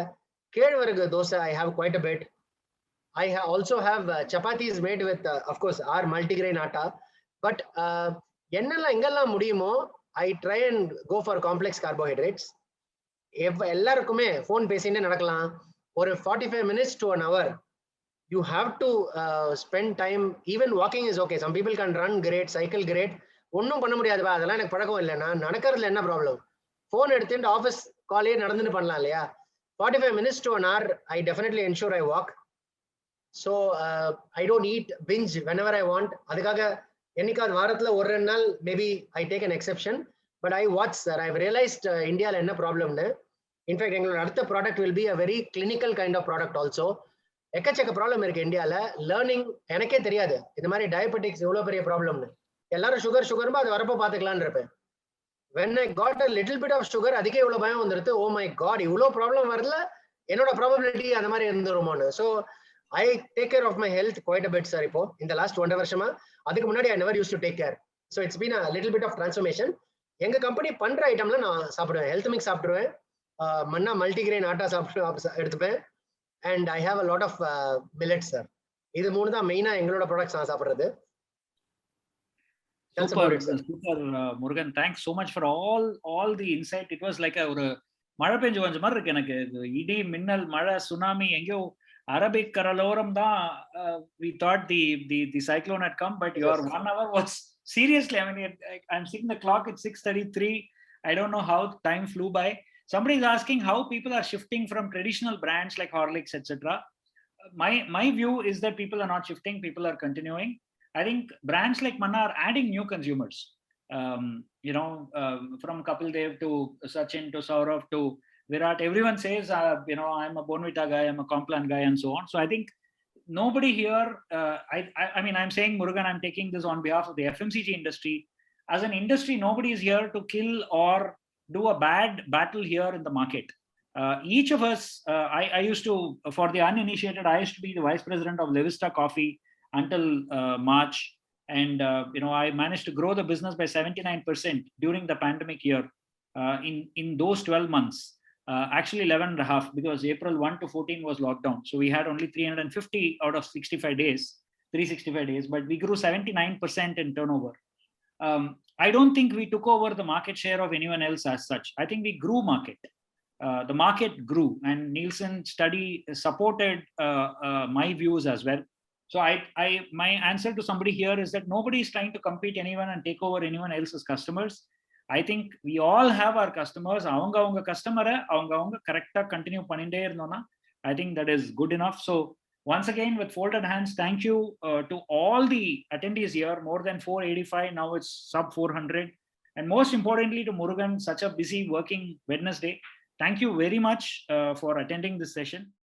kelvargu dosa. I have quite a bit. I also have chapatis made with, of course, our multigrain atta. But என்னெல்லாம் எங்கெல்லாம் முடியுமோ I try and go for complex carbohydrates. எல்லாருக்குமே phone பேசினே நடக்கலாம். ஒரு 45 minutes to an hour, you have to spend time. Even walking is okay. Some people can run great, cycle great. ஒன்றும் பண்ண முடியாதுப்பா, அதெல்லாம் எனக்கு பழக்கம் இல்லை. நான் நடக்கிறதுல என்ன ப்ராப்ளம்? ஃபோன் எடுத்துட்டு ஆஃபீஸ் காலே நடந்துட்டு பண்ணலாம் இல்லையா? 45 minutes to an hour, I definitely ensure I walk. So I don't eat binge whenever I want. அதுக்காக என்னைக்காவது வாரத்துல ஒரு 2 நாள் maybe I take an exception. But I watch, sir. I realised இந்தியாவில் என்ன ப்ராப்ளம்னு. இன்ஃபேக்ட் எங்களோட அடுத்த product will be a very clinical kind of product also. எக்கச்சக்க ப்ராப்ளம் இருக்கு இந்தியாவில். லேர்னிங், எனக்கே தெரியாது இந்த மாதிரி டயபெட்டிக்ஸ் இவ்வளோ பெரிய ப்ராப்ளம்னு. எல்லாரும் சுகர்மா அது வரப்போ பார்த்துக்கலான்னு இருப்பேன். When I got a little bit of sugar, அதுக்கே இவ்வளோ பயம் வந்துருது. ஓ மை காட், இவ்வளோ ப்ராப்ளம் வரல, என்னோட ப்ராபபிலிட்டி அந்த மாதிரி இருந்துருமோன்னு. So I take care of my health quite a bit, sir. Ipo in the last 1.5 வருஷமா. அதுக்கு முன்னாடி I never used to take care. So it's been a little bit of transformation. எங்க company பண்ற ஐட்டம்ல நான் சாப்பிடுவேன். ஹெல்த் மிக்ஸ் சாப்பிடுவேன், மன்னா multigrain atta எடுத்துப்பேன், and I have a lot of millets, sir. இது மூணு தான் மெயினா எங்களோட ப்ராடக்ட்ஸ் நான் சாப்பிடுறது. Super, Murugan. Thanks so much for all the insight. It was like ஒரு மழை பெஞ்சு கொஞ்ச மாதிரி இருக்கு எனக்கு. இடி மின்னல் மழை சுனாமி எங்கயோ Arabic Karaloram da, we thought the cyclone had come, but your 1 hour was seriously, I mean, I'm seeing the clock at 6:33. I don't know how time flew by. Somebody is asking how people are shifting from traditional brands like Horlicks, etc. My view is that people are not shifting, people are continuing. I think brands like Manna are adding new consumers. From Kapil Dev to Sachin to Saurav to Virat, everyone says, I'm a Bonvita guy, I'm a Complan guy, and so on. So I think nobody here, I mean, I'm saying, Murugan, I'm taking this on behalf of the FMCG industry. as an industry, nobody is here to kill or do a bad battle here in the market. Each of us, I used to, for the uninitiated, I used to be the vice president of Levista Coffee until March. And I managed to grow the business by 79% during the pandemic year in those 12 months. Actually 11 and a half, because April 1 to 14 was lockdown. So we had only 350 out of 65 days, 365 days, but we grew 79% in turnover. I don't think we took over the market share of anyone else as such. I think we grew market. The market grew, and Nielsen study supported my views as well. So my answer to somebody here is that nobody is trying to compete anyone and take over anyone else's customers. I think we all have our customers. Avanga customer avanga correcta continue panninde irundona. I think that is good enough. So once again, with folded hands, thank you to all the attendees here. More than 485. Now it's sub 400. And most importantly, to Murugan, such a busy working Wednesday. Thank you very much for attending this session.